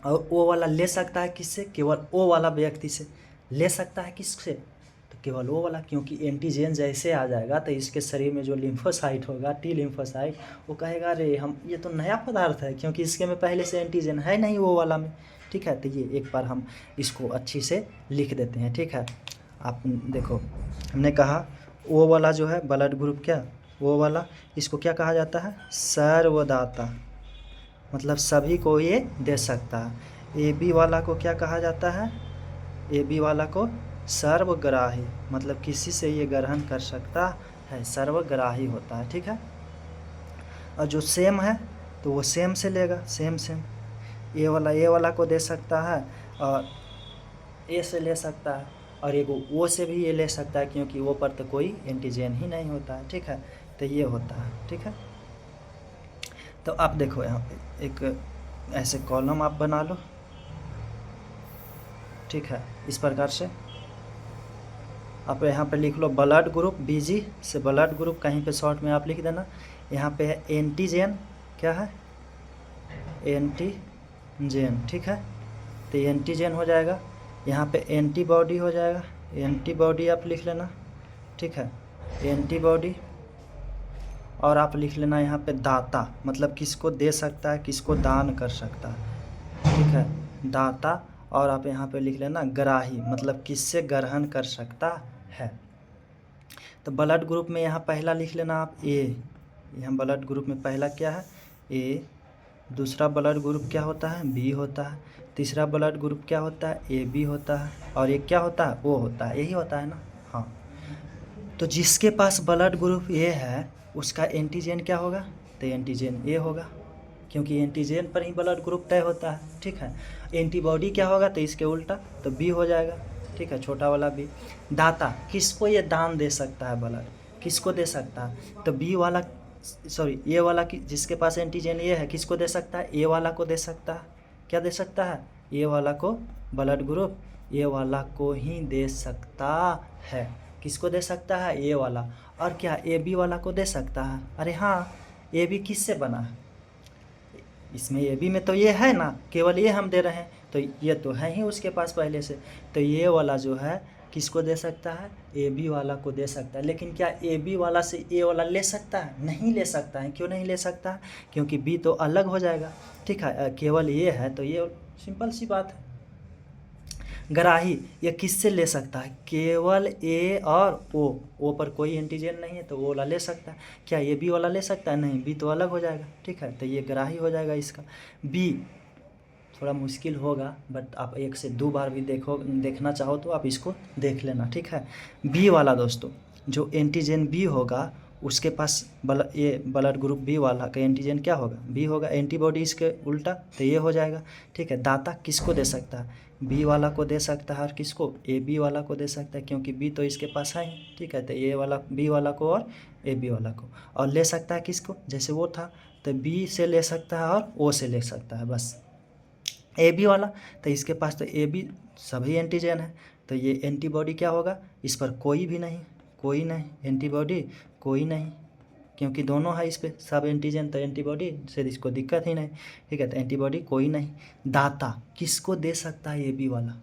और वो वाला ले सकता है किससे? केवल वो वाला व्यक्ति से। ले सकता है किससे? तो केवल वो वाला, क्योंकि एंटीजन जैसे आ जाएगा तो इसके शरीर में जो लिम्फोसाइट होगा, टी लिम्फोसाइट, वो कहेगा अरे हम ये तो नया पदार्थ है, क्योंकि इसके में पहले से एंटीजन है नहीं वो वाला में। ठीक है, तो ये एक बार हम इसको अच्छी से लिख देते हैं। ठीक है, आप देखो, हमने कहा वो वाला जो है ब्लड ग्रुप, क्या वो वाला, इसको क्या कहा जाता है? सर्वदाता, मतलब सभी को ये दे सकता है। ए बी वाला को क्या कहा जाता है? ए बी वाला को सर्वग्राही, मतलब किसी से ये ग्रहण कर सकता है, सर्वग्राही होता है। ठीक है, और जो सेम है तो वो सेम से लेगा, सेम ए वाला को दे सकता है, और ए से ले सकता है, और एगो वो से भी ये ले सकता है, क्योंकि वो पर तो कोई एंटीजन ही नहीं होता है। ठीक है, तो ये होता है। ठीक है, तो आप देखो यहाँ पे एक ऐसे कॉलम आप बना लो। ठीक है, इस प्रकार से आप यहाँ पे लिख लो ब्लड ग्रुप, बीजी से ब्लड ग्रुप, कहीं पे शॉर्ट में आप लिख देना। यहाँ पे है एंटीजन, क्या है? एंटीजन। ठीक है, तो एंटीजन हो जाएगा। यहाँ पे एंटीबॉडी हो जाएगा, एंटीबॉडी आप लिख लेना। ठीक है, एंटीबॉडी, और आप लिख लेना यहाँ पे दाता, मतलब किसको दे सकता है, किसको दान कर सकता है। ठीक है, दाता, और आप यहाँ पे लिख लेना ग्राही, मतलब किससे ग्रहण कर सकता है। तो ब्लड ग्रुप में यहाँ पहला लिख लेना आप ए, यहाँ ब्लड ग्रुप में पहला क्या है? ए, दूसरा ब्लड ग्रुप क्या होता है, बी होता है। तीसरा ब्लड ग्रुप क्या होता है, ए बी होता है। और एक क्या होता है, ओ होता है। यही होता है ना। हाँ, तो जिसके पास ब्लड ग्रुप ए है उसका एंटीजन क्या होगा, तो एंटीजन ए होगा, क्योंकि एंटीजन पर ही ब्लड ग्रुप तय होता है। ठीक है, एंटीबॉडी क्या होगा, तो इसके उल्टा, तो बी हो जाएगा। ठीक है, छोटा वाला बी। दाता, किसको ये दान दे सकता है ब्लड, किसको दे सकता है, तो बी वाला, सॉरी ए वाला की, जिसके पास एंटीजन ए है किसको दे सकता है, ए वाला को दे सकता है। क्या दे सकता है, ए वाला को ब्लड ग्रुप ए वाला को ही दे सकता है। किसको दे सकता है, ए वाला। और क्या ए बी वाला को दे सकता है, अरे हाँ, ए बी किससे बना है, इसमें ए बी में तो ये है ना, केवल ये हम दे रहे हैं, तो ये तो है ही उसके पास पहले से, तो ये वाला जो है किसको दे सकता है, ए बी वाला को दे सकता है। लेकिन क्या ए बी वाला से ए वाला ले सकता है, नहीं ले सकता है। क्यों नहीं ले सकता है, क्योंकि बी तो अलग हो जाएगा। ठीक है, केवल ये है तो ये सिंपल सी बात है। ग्राही, ये किससे ले सकता है, केवल ए और ओ पर कोई एंटीजन नहीं है तो वो वाला ले सकता है। क्या ये बी वाला ले सकता है, नहीं, बी तो अलग हो जाएगा। ठीक है, तो ये ग्राही हो जाएगा इसका। बी थोड़ा मुश्किल होगा, बट आप 1 से 2 बार भी देखना चाहो तो आप इसको देख लेना। ठीक है, बी वाला दोस्तों, जो एंटीजन बी होगा उसके पास ये ब्लड ग्रुप बी वाला का एंटीजन क्या होगा, बी होगा। एंटीबॉडी इसके उल्टा, तो ये हो जाएगा। ठीक है, दाता किसको दे सकता है, बी वाला को दे सकता है। और किसको, ए बी वाला को दे सकता है, क्योंकि बी तो इसके पास है ही। ठीक है, तो ए वाला बी वाला को और ए बी वाला को। और ले सकता है किसको, जैसे वो था, तो बी से ले सकता है और ओ से ले सकता है बस। ए बी वाला, तो इसके पास तो ए बी सभी एंटीजन है, तो ये एंटीबॉडी क्या होगा, इस पर कोई भी नहीं, कोई नहीं, एंटीबॉडी कोई नहीं, क्योंकि दोनों है इस पर सब एंटीजन, तो एंटीबॉडी से इसको दिक्कत ही नहीं। ठीक है, तो एंटीबॉडी कोई नहीं। दाता किसको दे सकता है, ए बी वाला,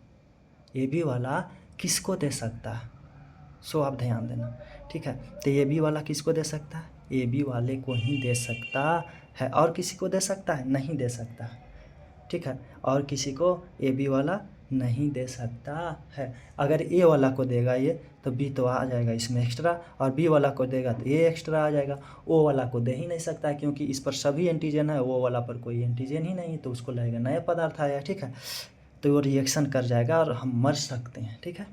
ए बी वाला किसको दे सकता है, सो आप ध्यान देना। ठीक है, तो ए बी वाला किसको दे सकता है, ए बी वाले को ही दे सकता है। और किसी को दे सकता है, नहीं दे सकता है। ठीक है, और किसी को ए बी वाला नहीं दे सकता है। अगर ए वाला को देगा ये, तो बी तो आ जाएगा इसमें एक्स्ट्रा, और बी वाला को देगा तो ए एक्स्ट्रा आ जाएगा। ओ वाला को दे ही नहीं सकता है, क्योंकि इस पर सभी एंटीजन है, ओ वाला पर कोई एंटीजन ही नहीं, तो उसको लगेगा नया पदार्थ आया। ठीक है, तो वो रिएक्शन कर जाएगा और हम मर सकते हैं। ठीक है,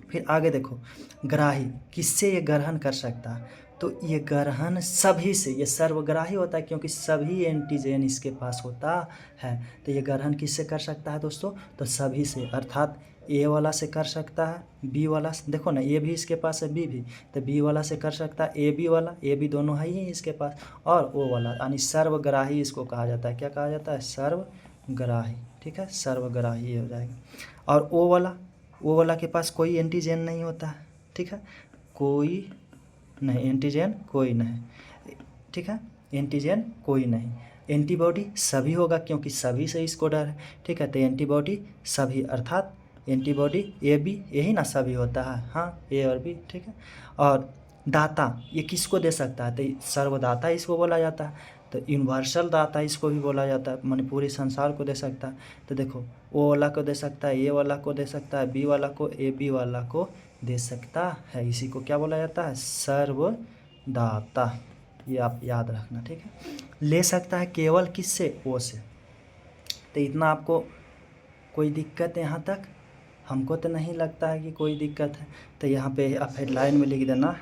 फिर आगे देखो, ग्राही, किससे ये ग्रहण कर सकता है, तो ये ग्रहण सभी से, ये सर्वग्राही होता है, क्योंकि सभी एंटीजन इसके पास होता है। तो ये ग्रहण किससे कर सकता है दोस्तों, तो सभी से, अर्थात ए वाला से कर सकता है, बी वाला से, देखो ना ए भी इसके पास है, बी भी, तो बी वाला से कर सकता है, ए बी वाला, ए बी दोनों है ही इसके पास, और ओ वाला, यानी सर्वग्राही इसको कहा जाता है। क्या कहा जाता है, सर्वग्राही। ठीक है, सर्वग्राही हो जाएगा। और ओ वाला के पास कोई एंटीजन नहीं होता है। ठीक है, कोई नहीं, एंटीजन कोई नहीं। ठीक है, एंटीजन कोई नहीं। एंटीबॉडी सभी होगा, क्योंकि सभी से इसको डर है। ठीक है, तो एंटीबॉडी सभी, अर्थात एंटीबॉडी ए बी, यही ना सभी होता है, हाँ, ए और बी। ठीक है, और दाता, ये किसको दे सकता है, तो सर्वदाता इसको बोला जाता है। तो यूनिवर्सल दाता इसको भी बोला जाता है, माने पूरे संसार को दे सकता है। तो देखो, ओ वाला को दे सकता है, ए वाला को दे सकता है, बी वाला को, ए बी वाला को दे सकता है। इसी को क्या बोला जाता है, सर्वदाता। ये आप याद रखना। ठीक है, ले सकता है केवल किससे, ओ से। तो इतना आपको कोई दिक्कत है यहाँ तक, हमको तो नहीं लगता है कि कोई दिक्कत है। तो यहाँ पे आप हेडलाइन में लिख देना,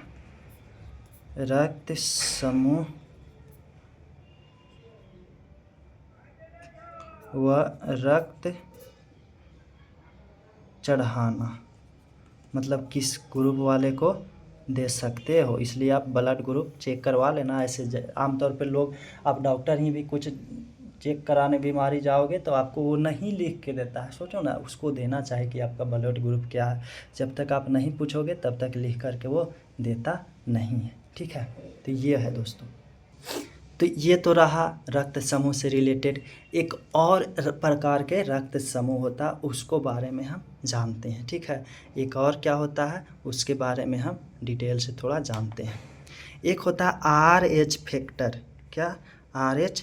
रक्त समूह व रक्त चढ़ाना, मतलब किस ग्रुप वाले को दे सकते हो, इसलिए आप ब्लड ग्रुप चेक करवा लेना। ऐसे आमतौर पे लोग, आप डॉक्टर ही भी कुछ चेक कराने बीमारी जाओगे तो आपको वो नहीं लिख के देता है। सोचो ना, उसको देना चाहिए कि आपका ब्लड ग्रुप क्या है। जब तक आप नहीं पूछोगे तब तक लिख करके वो देता नहीं है। ठीक है, तो ये है दोस्तों। तो ये तो रहा रक्त समूह से रिलेटेड। एक और प्रकार के रक्त समूह होता है, उसको बारे में हम जानते हैं। ठीक है, एक और क्या होता है उसके बारे में हम डिटेल से थोड़ा जानते हैं। एक होता है RH फैक्टर। क्या, RH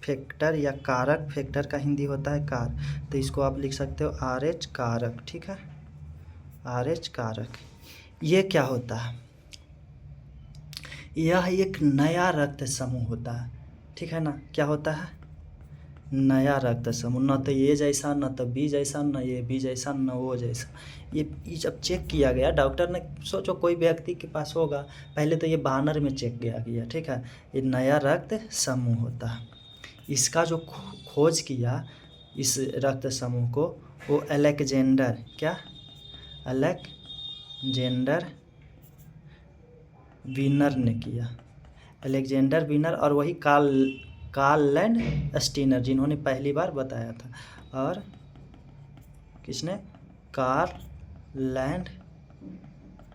फैक्टर या कारक, फैक्टर का हिंदी होता है कार, तो इसको आप लिख सकते हो RH कारक। ठीक है, RH कारक। ये क्या होता है, यह एक नया रक्त समूह होता है। ठीक है ना, क्या होता है, नया रक्त समूह। न तो ये जैसा, न तो बी जैसा, न ये बी जैसा, न वो जैसा। ये जब चेक किया गया, डॉक्टर ने, सोचो कोई व्यक्ति के पास होगा, पहले तो ये बानर में चेक किया, ठीक है, ये नया रक्त समूह होता है। इसका जो खोज किया इस रक्त समूह को, वो अलेक्जेंडर, क्या, अलेक्जेंडर वीनर ने किया, अलेक्जेंडर वीनर, और वही कार्ल लैंड स्टीनर जिन्होंने पहली बार बताया था। और किसने, कार्ल लैंड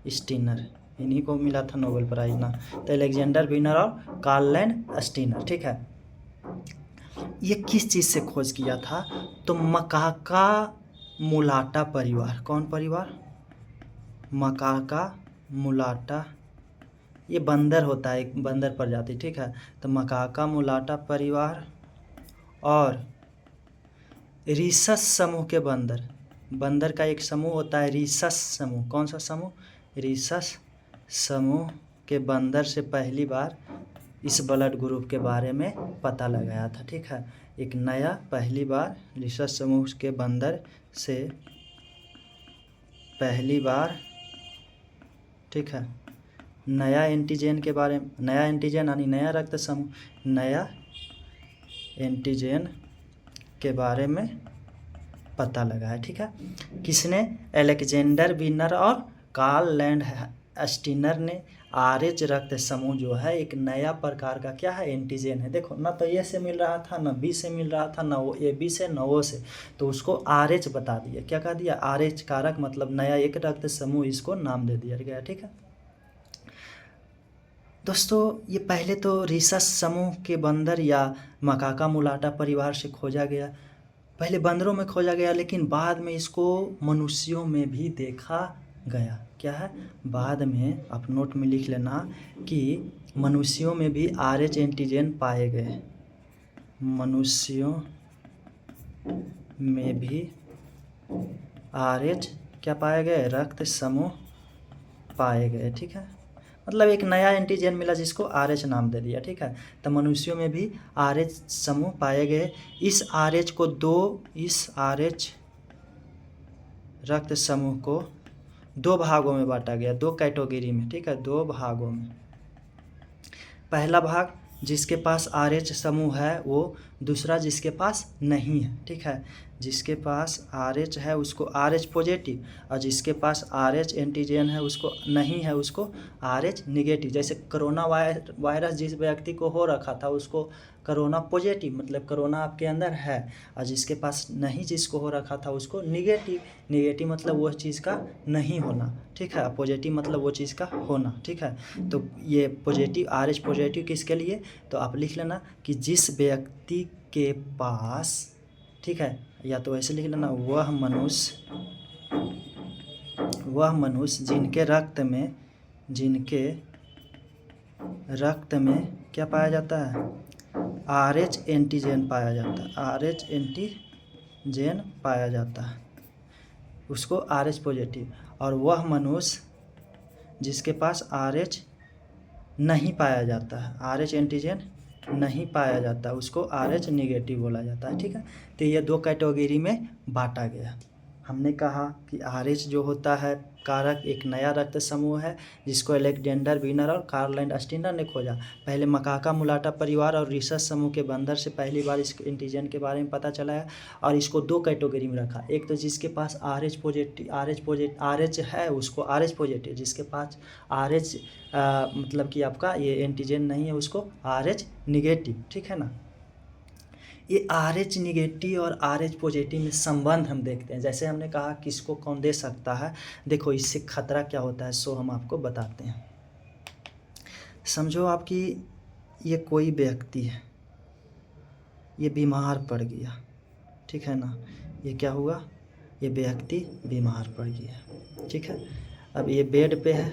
स्टीनर, इन्हीं को मिला था नोबेल प्राइज ना। तो अलेक्जेंडर वीनर और कार्ल लैंड स्टीनर, ठीक है। ये किस चीज़ से खोज किया था, तो मकाका मुलाटा परिवार। कौन परिवार, मकाका मुलाटा, ये बंदर होता है, एक बंदर प्रजाति, ठीक है। तो मकाका मुलाटा परिवार और रीसस समूह के बंदर का एक समूह होता है रीसस समूह। कौन सा समूह, रीसस समूह के बंदर से पहली बार इस ब्लड ग्रुप के बारे में पता लगाया था, ठीक है। एक नया, पहली बार रीसस समूह के बंदर से पहली बार, ठीक है, नया एंटीजन के बारे में, नया एंटीजन यानी नया रक्त समूह, नया एंटीजन के बारे में पता लगाया, ठीक है। किसने, अलेक्जेंडर वीनर और कार्ल लैंड स्टीनर ने। आरएच रक्त समूह जो है एक नया प्रकार का क्या है, एंटीजन है। देखो ना तो ए से मिल रहा था, ना बी से मिल रहा था, ना वो ए बी से, ना ओ से, तो उसको आरएच बता दिया। क्या कह दिया, आरएच कारक, मतलब नया एक रक्त समूह, इसको नाम दे दिया गया, ठीक है। दोस्तों ये पहले तो रीसस समूह के बंदर या मकाका मुलाटा परिवार से खोजा गया, पहले बंदरों में खोजा गया, लेकिन बाद में इसको मनुष्यों में भी देखा गया। क्या है, बाद में आप नोट में लिख लेना कि मनुष्यों में भी आरएच एंटीजन पाए गए, मनुष्यों में भी आरएच क्या पाए गए, रक्त समूह पाए गए, ठीक है। मतलब एक नया एंटीजन मिला जिसको आरएच नाम दे दिया, ठीक है। तो मनुष्यों में भी आरएच समूह पाए गए। इस आरएच रक्त समूह को दो भागों में बांटा गया, दो कैटेगरी में, ठीक है, दो भागों में। पहला भाग जिसके पास आरएच समूह है वो, दूसरा जिसके पास नहीं है, ठीक है। जिसके पास आरएच है उसको आरएच पॉजिटिव, और जिसके पास आरएच एंटीजन है उसको नहीं है, उसको आरएच निगेटिव। जैसे कोरोना वायरस जिस व्यक्ति को हो रखा था उसको कोरोना पॉजिटिव, मतलब कोरोना आपके अंदर है, और जिसके पास नहीं, जिसको हो रखा था उसको निगेटिव मतलब वो चीज़ का नहीं होना, ठीक है। पॉजिटिव मतलब वो चीज़ का होना, ठीक है। तो ये पॉजिटिव, आरएच पॉजिटिव किसके लिए, तो आप लिख लेना कि जिस व्यक्ति के पास, ठीक है, या तो ऐसे लिख लेना, वह मनुष्य जिनके रक्त में क्या पाया जाता है, आरएच एंटीजन पाया जाता है, आरएच एंटीजन पाया जाता है, उसको आरएच पॉजिटिव। और वह मनुष्य जिसके पास आरएच नहीं पाया जाता है, आरएच एंटीजन नहीं पाया जाता, उसको आरएच निगेटिव बोला जाता है, ठीक है। तो ये दो कैटेगरी में बांटा गया। हमने कहा कि आरएच जो होता है कारक एक नया रक्त समूह है जिसको अलेक्जेंडर वीनर और कार्ल लैंड स्टीनर ने खोजा। पहले मकाका मुलाटा परिवार और रीसस समूह के बंदर से पहली बार इस एंटीजन के बारे में पता चला है, और इसको दो कैटेगरी में रखा। एक तो जिसके पास आरएच है उसको आरएच पॉजिटिव, जिसके पास आरएच मतलब कि आपका ये एंटीजन नहीं है उसको आरएच निगेटिव, ठीक है ना। ये आरएच निगेटिव और आरएच पॉजिटिव में संबंध हम देखते हैं। जैसे हमने कहा किसको कौन दे सकता है, देखो इससे खतरा क्या होता है सो हम आपको बताते हैं। समझो आपकी ये कोई व्यक्ति है, ये बीमार पड़ गया, ठीक है ना, ये क्या हुआ, ये व्यक्ति बीमार पड़ गया, ठीक है। अब ये बेड पे है,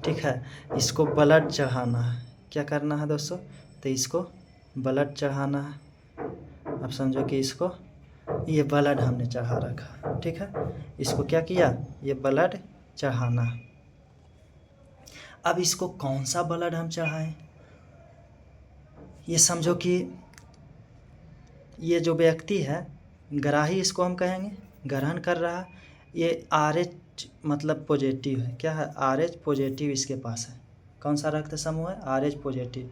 ठीक है, इसको ब्लड चढ़ाना है। क्या करना है दोस्तों, तो इसको ब्लड चढ़ाना है। अब समझो कि इसको ये ब्लड हमने चढ़ा रखा, ठीक है, इसको क्या किया, ये ब्लड चढ़ाना। अब इसको कौन सा ब्लड हम चढ़ाएं, ये समझो कि ये जो व्यक्ति है, ग्राही इसको हम कहेंगे, ग्रहण कर रहा, ये RH मतलब पॉजिटिव है। क्या है? RH पॉजिटिव इसके पास है। कौन सा रक्त समूह है? RH positive.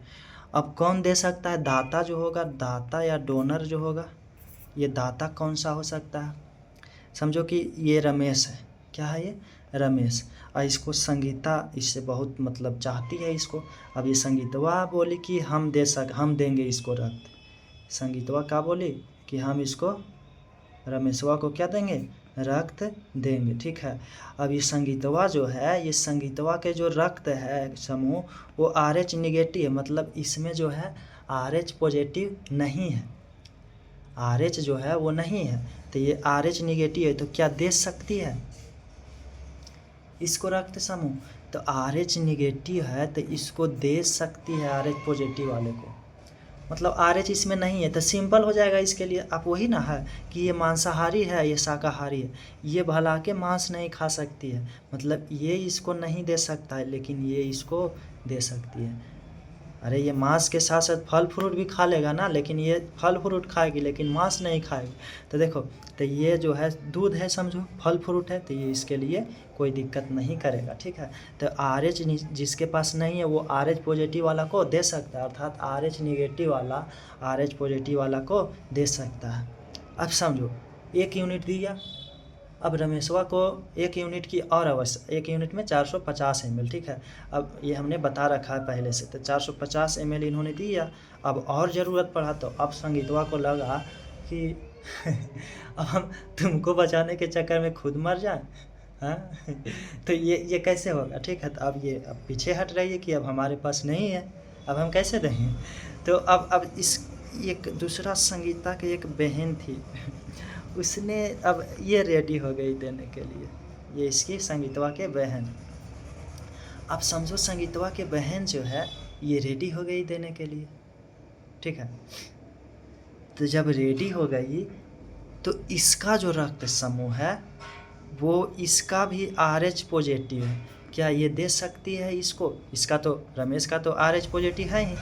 अब कौन दे सकता है? दाता जो होगा, दाता या डोनर जो होगा, ये दाता कौन सा हो सकता है? समझो कि ये रमेश है। क्या है ये? रमेश। और इसको संगीता इससे बहुत मतलब चाहती है इसको। अब ये संगीतवा बोली कि हम देंगे इसको रक्त। संगीतवा क्या बोली कि हम इसको रमेशवा को क्या देंगे? रक्त देंगे। ठीक है। अब ये संगीतवा जो है, ये संगीतवा के जो रक्त है समूह, वो RH निगेटिव है। मतलब इसमें जो है RH पॉजिटिव नहीं है, RH जो है वो नहीं है। तो ये RH निगेटिव है, तो क्या दे सकती है इसको रक्त समूह? तो RH निगेटिव है तो इसको दे सकती है RH पॉजिटिव वाले को। मतलब RH इसमें नहीं है तो सिंपल हो जाएगा इसके लिए। आप वही ना है कि ये मांसाहारी है, ये शाकाहारी है, ये भला के मांस नहीं खा सकती है, मतलब ये इसको नहीं दे सकता है, लेकिन ये इसको दे सकती है। अरे ये मांस के साथ साथ फल फ्रूट भी खा लेगा ना, लेकिन ये फल फ्रूट खाएगी लेकिन मांस नहीं खाएगी। तो देखो, तो ये जो है दूध है, समझो फल फ्रूट है, तो ये इसके लिए कोई दिक्कत नहीं करेगा। ठीक है। तो RH जिसके पास नहीं है वो RH पॉजिटिव वाला को दे सकता है, अर्थात RH निगेटिव वाला RH पॉजिटिव वाला को दे सकता है। अब समझो 1 यूनिट दिया। अब रमेशवा को 1 यूनिट की और आवश्यक, 1 यूनिट में 450 ml। ठीक है। अब ये हमने बता रखा है पहले से, तो 450 ml इन्होंने दिया। अब और ज़रूरत पड़ा तो अब संगीतवा को लगा कि अब हम तुमको बचाने के चक्कर में खुद मर जाए। हाँ तो ये कैसे होगा? ठीक है। तो अब पीछे हट रही है कि अब हमारे पास नहीं है, अब हम कैसे देंगे? तो अब इस एक दूसरा संगीता की एक बहन थी उसने अब ये रेडी हो गई देने के लिए, ये इसकी संगीतवा के बहन। अब समझो संगीतवा के बहन जो है ये रेडी हो गई देने के लिए। ठीक है। तो जब रेडी हो गई तो इसका जो रक्त समूह है वो इसका भी RH पॉजिटिव है। क्या ये दे सकती है इसको? इसका तो रमेश का तो RH पॉजिटिव है ही,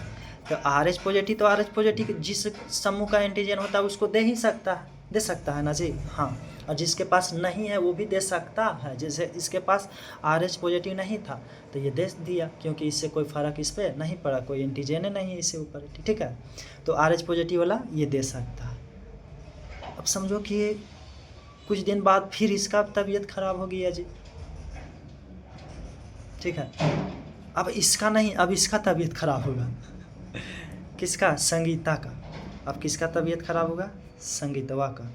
तो RH पॉजिटिव तो RH पॉजिटिव जिस समूह का एंटीजन होता है उसको दे ही सकता है, दे सकता है ना जी। हाँ, और जिसके पास नहीं है वो भी दे सकता है। जैसे इसके पास RH पॉजिटिव नहीं था तो ये दे दिया, क्योंकि इससे कोई फ़र्क इस पर नहीं पड़ा, कोई एंटीजन नहीं है इससे ऊपर। ठीक है। तो RH पॉजिटिव वाला ये दे सकता है। अब समझो कि कुछ दिन बाद फिर इसका तबीयत खराब हो गया जी। ठीक है। अब इसका नहीं, अब इसका तबीयत खराब होगा। किसका? संगीता का। अब किसका तबीयत खराब होगा? संगीतवा का।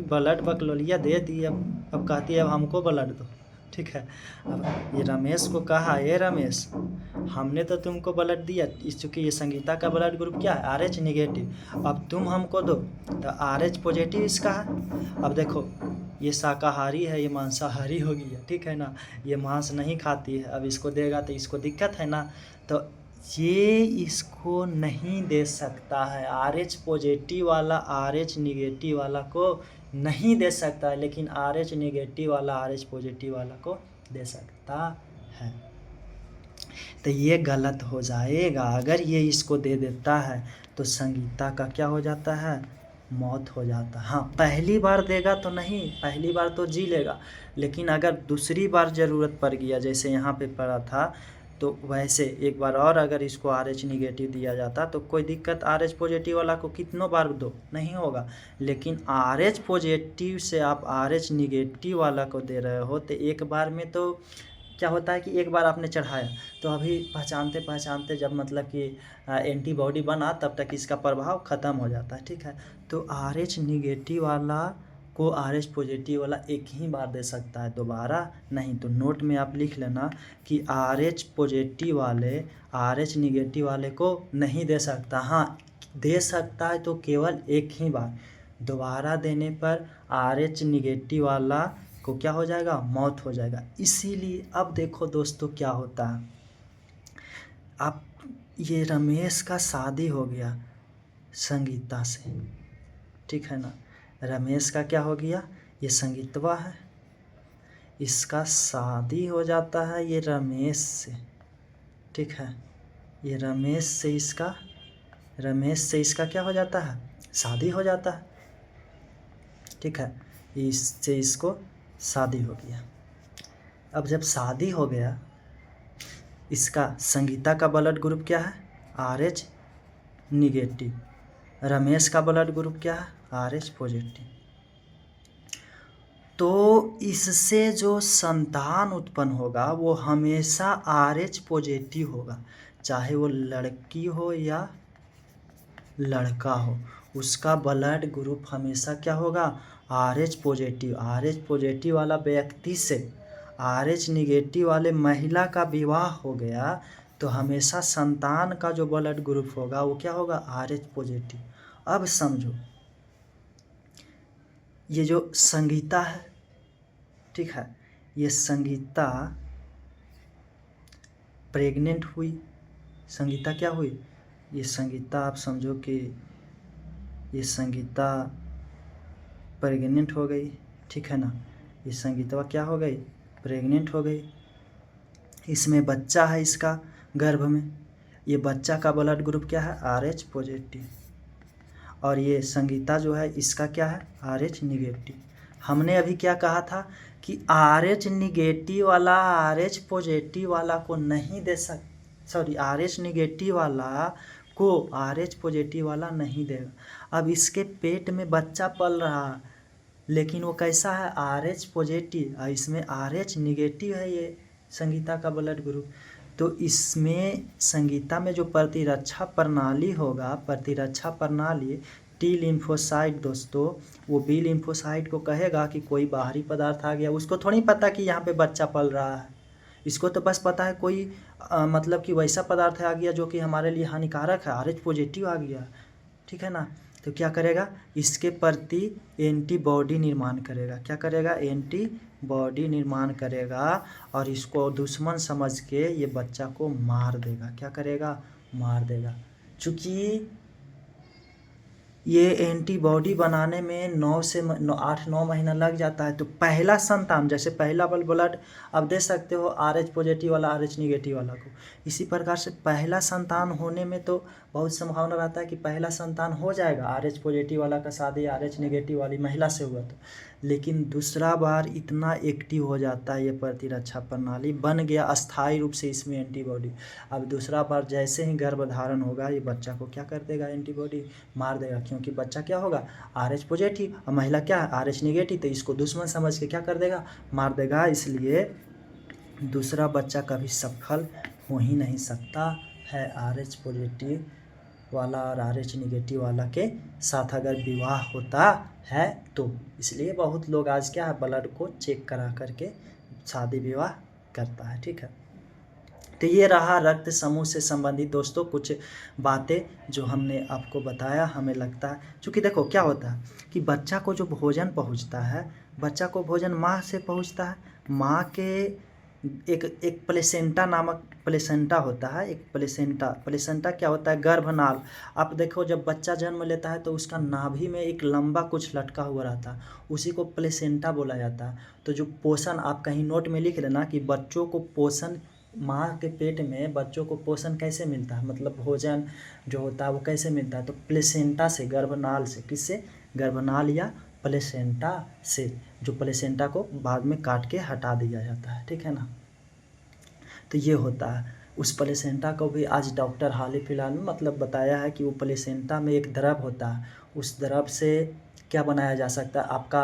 ब्लड बकलोलिया दे दी, अब कहती है अब हमको ब्लड दो। ठीक है। अब ये रमेश को कहा, ये रमेश हमने तो तुमको ब्लड दिया, इस चूँकि ये संगीता का ब्लड ग्रुप क्या है? RH निगेटिव, अब तुम हमको दो, तो RH पॉजिटिव इसका है। अब देखो ये शाकाहारी है, ये मांसाहारी हो गया। ठीक है ना, ये मांस नहीं खाती है, अब इसको देगा तो इसको दिक्कत है ना, तो ये इसको नहीं दे सकता है। RH पॉजिटिव वाला RH निगेटिव वाला को नहीं दे सकता है, लेकिन RH निगेटिव वाला RH पॉजिटिव वाला को दे सकता है। तो ये गलत हो जाएगा। अगर ये इसको दे देता है तो संगीता का क्या हो जाता है? मौत हो जाता है। हाँ, पहली बार देगा तो नहीं, पहली बार तो जी लेगा, लेकिन अगर दूसरी बार ज़रूरत पड़ गया, जैसे यहाँ पे पड़ा था, तो वैसे एक बार और अगर इसको RH निगेटिव दिया जाता तो कोई दिक्कत, RH पॉजिटिव वाला को कितनों बार दो नहीं होगा, लेकिन RH पॉजिटिव से आप RH निगेटिव वाला को दे रहे हो तो एक बार में तो क्या होता है कि एक बार आपने चढ़ाया तो अभी पहचानते पहचानते जब मतलब कि एंटीबॉडी बना तब तक इसका प्रभाव ख़त्म हो जाता है। ठीक है। तो RH निगेटिव वाला को RH पॉजिटिव वाला एक ही बार दे सकता है, दोबारा नहीं। तो नोट में आप लिख लेना कि RH पॉजिटिव वाले RH निगेटिव वाले को नहीं दे सकता। हाँ, दे सकता है तो केवल एक ही बार, दोबारा देने पर RH निगेटिव वाला को क्या हो जाएगा? मौत हो जाएगा। इसीलिए अब देखो दोस्तों क्या होता है, अब ये रमेश का शादी हो गया संगीता से। ठीक है ना, रमेश का क्या हो गया? ये संगीतवा है, इसका शादी हो जाता है ये रमेश से। ठीक है, ये रमेश से इसका रमेश से इसका क्या हो जाता है, शादी हो जाता है। ठीक है, इससे इसको शादी हो गया। अब जब शादी हो गया, इसका संगीता का ब्लड ग्रुप क्या है, RH निगेटिव। रमेश का ब्लड ग्रुप क्या है, RH पॉजिटिव। तो इससे जो संतान उत्पन्न होगा वो हमेशा RH पॉजिटिव होगा, चाहे वो लड़की हो या लड़का हो, उसका ब्लड ग्रुप हमेशा क्या होगा, RH पॉजिटिव। RH पॉजिटिव वाला व्यक्ति से RH निगेटिव वाले महिला का विवाह हो गया तो हमेशा संतान का जो ब्लड ग्रुप होगा वो क्या होगा, RH पॉजिटिव। अब समझो, ये जो संगीता है, ठीक है, ये संगीता प्रेग्नेंट हुई। संगीता क्या हुई, ये संगीता आप समझो कि ये संगीता प्रेग्नेंट हो गई, ठीक है ना। ये संगीता क्या हो गई, प्रेग्नेंट हो गई। इसमें बच्चा है इसका गर्भ में, ये बच्चा का ब्लड ग्रुप क्या है, RH पॉजिटिव। और ये संगीता जो है इसका क्या है, RH निगेटिव। हमने अभी क्या कहा था कि RH निगेटिव वाला RH पॉजिटिव वाला को नहीं दे RH निगेटिव वाला को RH पॉजिटिव वाला नहीं देगा। अब इसके पेट में बच्चा पल रहा है, लेकिन वो कैसा है, RH पॉजिटिव, और इसमें RH निगेटिव है ये संगीता का ब्लड ग्रुप। तो इसमें संगीता में जो प्रतिरक्षा प्रणाली होगा, प्रतिरक्षा प्रणाली टी लिम्फोसाइट दोस्तों, वो बी लिम्फोसाइट को कहेगा कि कोई बाहरी पदार्थ आ गया। उसको थोड़ी पता कि यहाँ पे बच्चा पल रहा है, इसको तो बस पता है कोई मतलब कि वैसा पदार्थ आ गया जो कि हमारे लिए हानिकारक है, RH पॉजिटिव आ गया, ठीक है ना। तो क्या करेगा, इसके प्रति एंटीबॉडी निर्माण करेगा। क्या करेगा, एंटीबॉडी निर्माण करेगा और इसको दुश्मन समझ के ये बच्चा को मार देगा। क्या करेगा, मार देगा। चूँकि ये एंटीबॉडी बनाने में 8-9 महीना लग जाता है, तो पहला संतान, जैसे पहला ब्लड आप दे सकते हो RH पॉजिटिव वाला RH निगेटिव वाला को, इसी प्रकार से पहला संतान होने में तो बहुत संभावना रहता है कि पहला संतान हो जाएगा, RH पॉजिटिव वाला का शादी RH निगेटिव वाली महिला से हुआ तो। लेकिन दूसरा बार इतना एक्टिव हो जाता है ये प्रतिरक्षा प्रणाली, बन गया अस्थायी रूप से इसमें एंटीबॉडी। अब दूसरा बार जैसे ही गर्भधारण होगा, ये बच्चा को क्या कर देगा, एंटीबॉडी मार देगा, क्योंकि बच्चा क्या होगा, RH पॉजिटिव और महिला क्या है, RH निगेटिव। तो इसको दुश्मन समझ के क्या कर देगा, मार देगा। इसलिए दूसरा बच्चा कभी सफल हो ही नहीं सकता है RH पॉजिटिव वाला और RH निगेटिव वाला के साथ अगर विवाह होता है तो। इसलिए बहुत लोग आज क्या है, ब्लड को चेक करा करके शादी विवाह करता है, ठीक है। तो ये रहा रक्त समूह से संबंधित दोस्तों कुछ बातें जो हमने आपको बताया। हमें लगता है, क्योंकि देखो क्या होता है कि बच्चा को जो भोजन पहुंचता है, बच्चा को भोजन माँ से पहुंचता है। माँ के एक प्लेसेंटा नामक प्लेसेंटा होता है, एक प्लेसेंटा क्या होता है, गर्भनाल। आप देखो जब बच्चा जन्म लेता है तो उसका नाभि में एक लंबा कुछ लटका हुआ रहता है, उसी को प्लेसेंटा बोला जाता है। तो जो पोषण, आप कहीं नोट में लिख लेना कि बच्चों को पोषण, माँ के पेट में बच्चों को पोषण कैसे मिलता है, मतलब भोजन जो होता है वो कैसे मिलता है, तो प्लेसेंटा से, गर्भनाल से। किससे, गर्भनाल या प्लेसेंटा से, जो प्लेसेंटा को बाद में काट के हटा दिया जाता है, ठीक है ना। तो ये होता है। उस प्लेसेंटा को भी आज डॉक्टर हाल ही फिलहाल में मतलब बताया है कि वो प्लेसेंटा में एक द्रव होता है, उस द्रव से क्या बनाया जा सकता है आपका,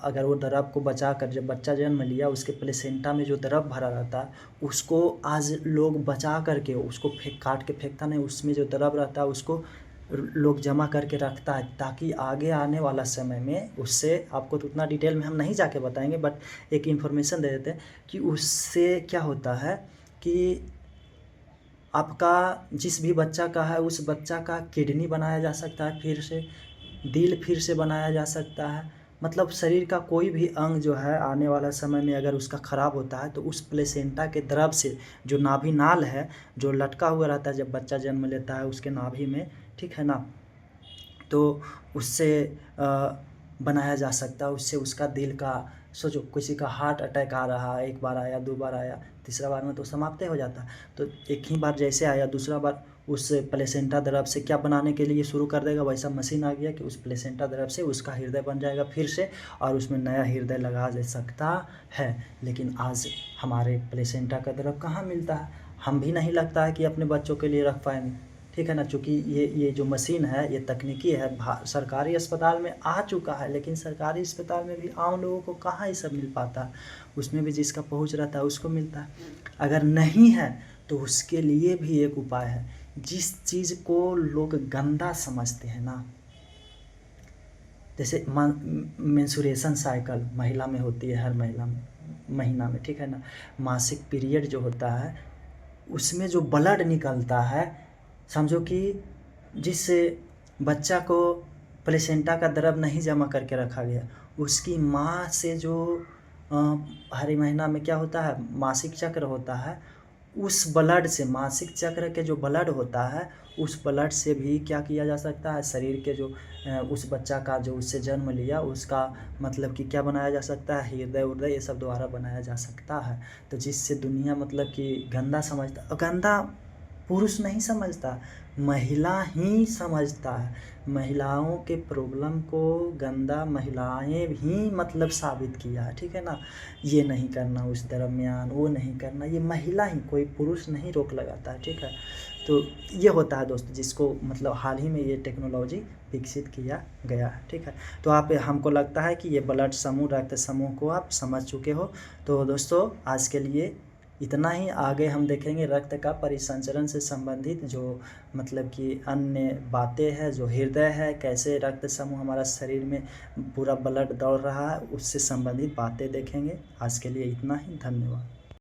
अगर वो द्रव को बचा कर, जब बच्चा जन्म लिया उसके प्लेसेंटा में जो द्रव भरा रहता है उसको आज लोग बचा करके उसको काट के फेंकता नहीं, उसमें जो द्रव रहता है उसको लोग जमा करके रखता है, ताकि आगे आने वाला समय में उससे, आपको तो उतना डिटेल में हम नहीं जाके बताएंगे, बट एक इन्फॉर्मेशन दे देते हैं कि उससे क्या होता है कि आपका जिस भी बच्चा का है उस बच्चा का किडनी बनाया जा सकता है, फिर से दिल फिर से बनाया जा सकता है। मतलब शरीर का कोई भी अंग जो है आने वाला समय में अगर उसका ख़राब होता है तो उस प्लेसेंटा के द्रव से, जो नाभि नाल है जो लटका हुआ रहता है जब बच्चा जन्म लेता है उसके नाभि में, ठीक है ना, तो उससे बनाया जा सकता है, उससे उसका दिल का सोचो किसी का हार्ट अटैक आ रहा है, एक बार आया, 2 बार आया, तीसरा बार में तो समाप्त ही हो जाता है। तो एक ही बार जैसे आया, दूसरा बार उस प्लेसेंटा द्रव से क्या बनाने के लिए शुरू कर देगा, वैसा मशीन आ गया कि उस प्लेसेंटा द्रव से उसका हृदय बन जाएगा फिर से, और उसमें नया हृदय लगा दे सकता है। लेकिन आज हमारे प्लेसेंटा का द्रव कहाँ मिलता है, हम भी नहीं लगता है कि अपने बच्चों के लिए रख पाएंगे, ठीक है ना। चूँकि ये जो मशीन है, ये तकनीकी है, सरकारी अस्पताल में आ चुका है, लेकिन सरकारी अस्पताल में भी आम लोगों को कहाँ ये सब मिल पाता है। उसमें भी जिसका पहुँच रहता है उसको मिलता है। अगर नहीं है तो उसके लिए भी एक उपाय है। जिस चीज़ को लोग गंदा समझते हैं ना, जैसे मेंस्ट्रुएशन साइकिल महिला में होती है, हर महिला में महीना में, ठीक है ना। मासिक पीरियड जो होता है उसमें जो ब्लड निकलता है, समझो कि जिस बच्चा को प्लेसेंटा का द्रव नहीं जमा करके रखा गया, उसकी माँ से जो हर महीना में क्या होता है, मासिक चक्र होता है, उस ब्लड से, मासिक चक्र के जो ब्लड होता है, उस ब्लड से भी क्या किया जा सकता है, शरीर के जो उस बच्चा का जो उससे जन्म लिया उसका मतलब कि क्या बनाया जा सकता है, हृदय उर्दय ये सब द्वारा बनाया जा सकता है। तो जिससे दुनिया मतलब कि गंदा समझता, गंदा पुरुष नहीं समझता, महिला ही समझता है। महिलाओं के प्रॉब्लम को गंदा महिलाएं ही मतलब साबित किया है, ठीक है ना। ये नहीं करना उस दरमियान, वो नहीं करना, ये महिला ही, कोई पुरुष नहीं रोक लगाता है, ठीक है। तो ये होता है दोस्तों, जिसको मतलब हाल ही में ये टेक्नोलॉजी विकसित किया गया है, ठीक है। तो आप, हमको लगता है कि ये ब्लड समूह, रक्त समूह को आप समझ चुके हो। तो दोस्तों आज के लिए इतना ही। आगे हम देखेंगे रक्त का परिसंचरण से संबंधित जो मतलब कि अन्य बातें हैं, जो हृदय है, कैसे रक्त समूह हमारा शरीर में पूरा ब्लड दौड़ रहा है, उससे संबंधित बातें देखेंगे। आज के लिए इतना ही, धन्यवाद।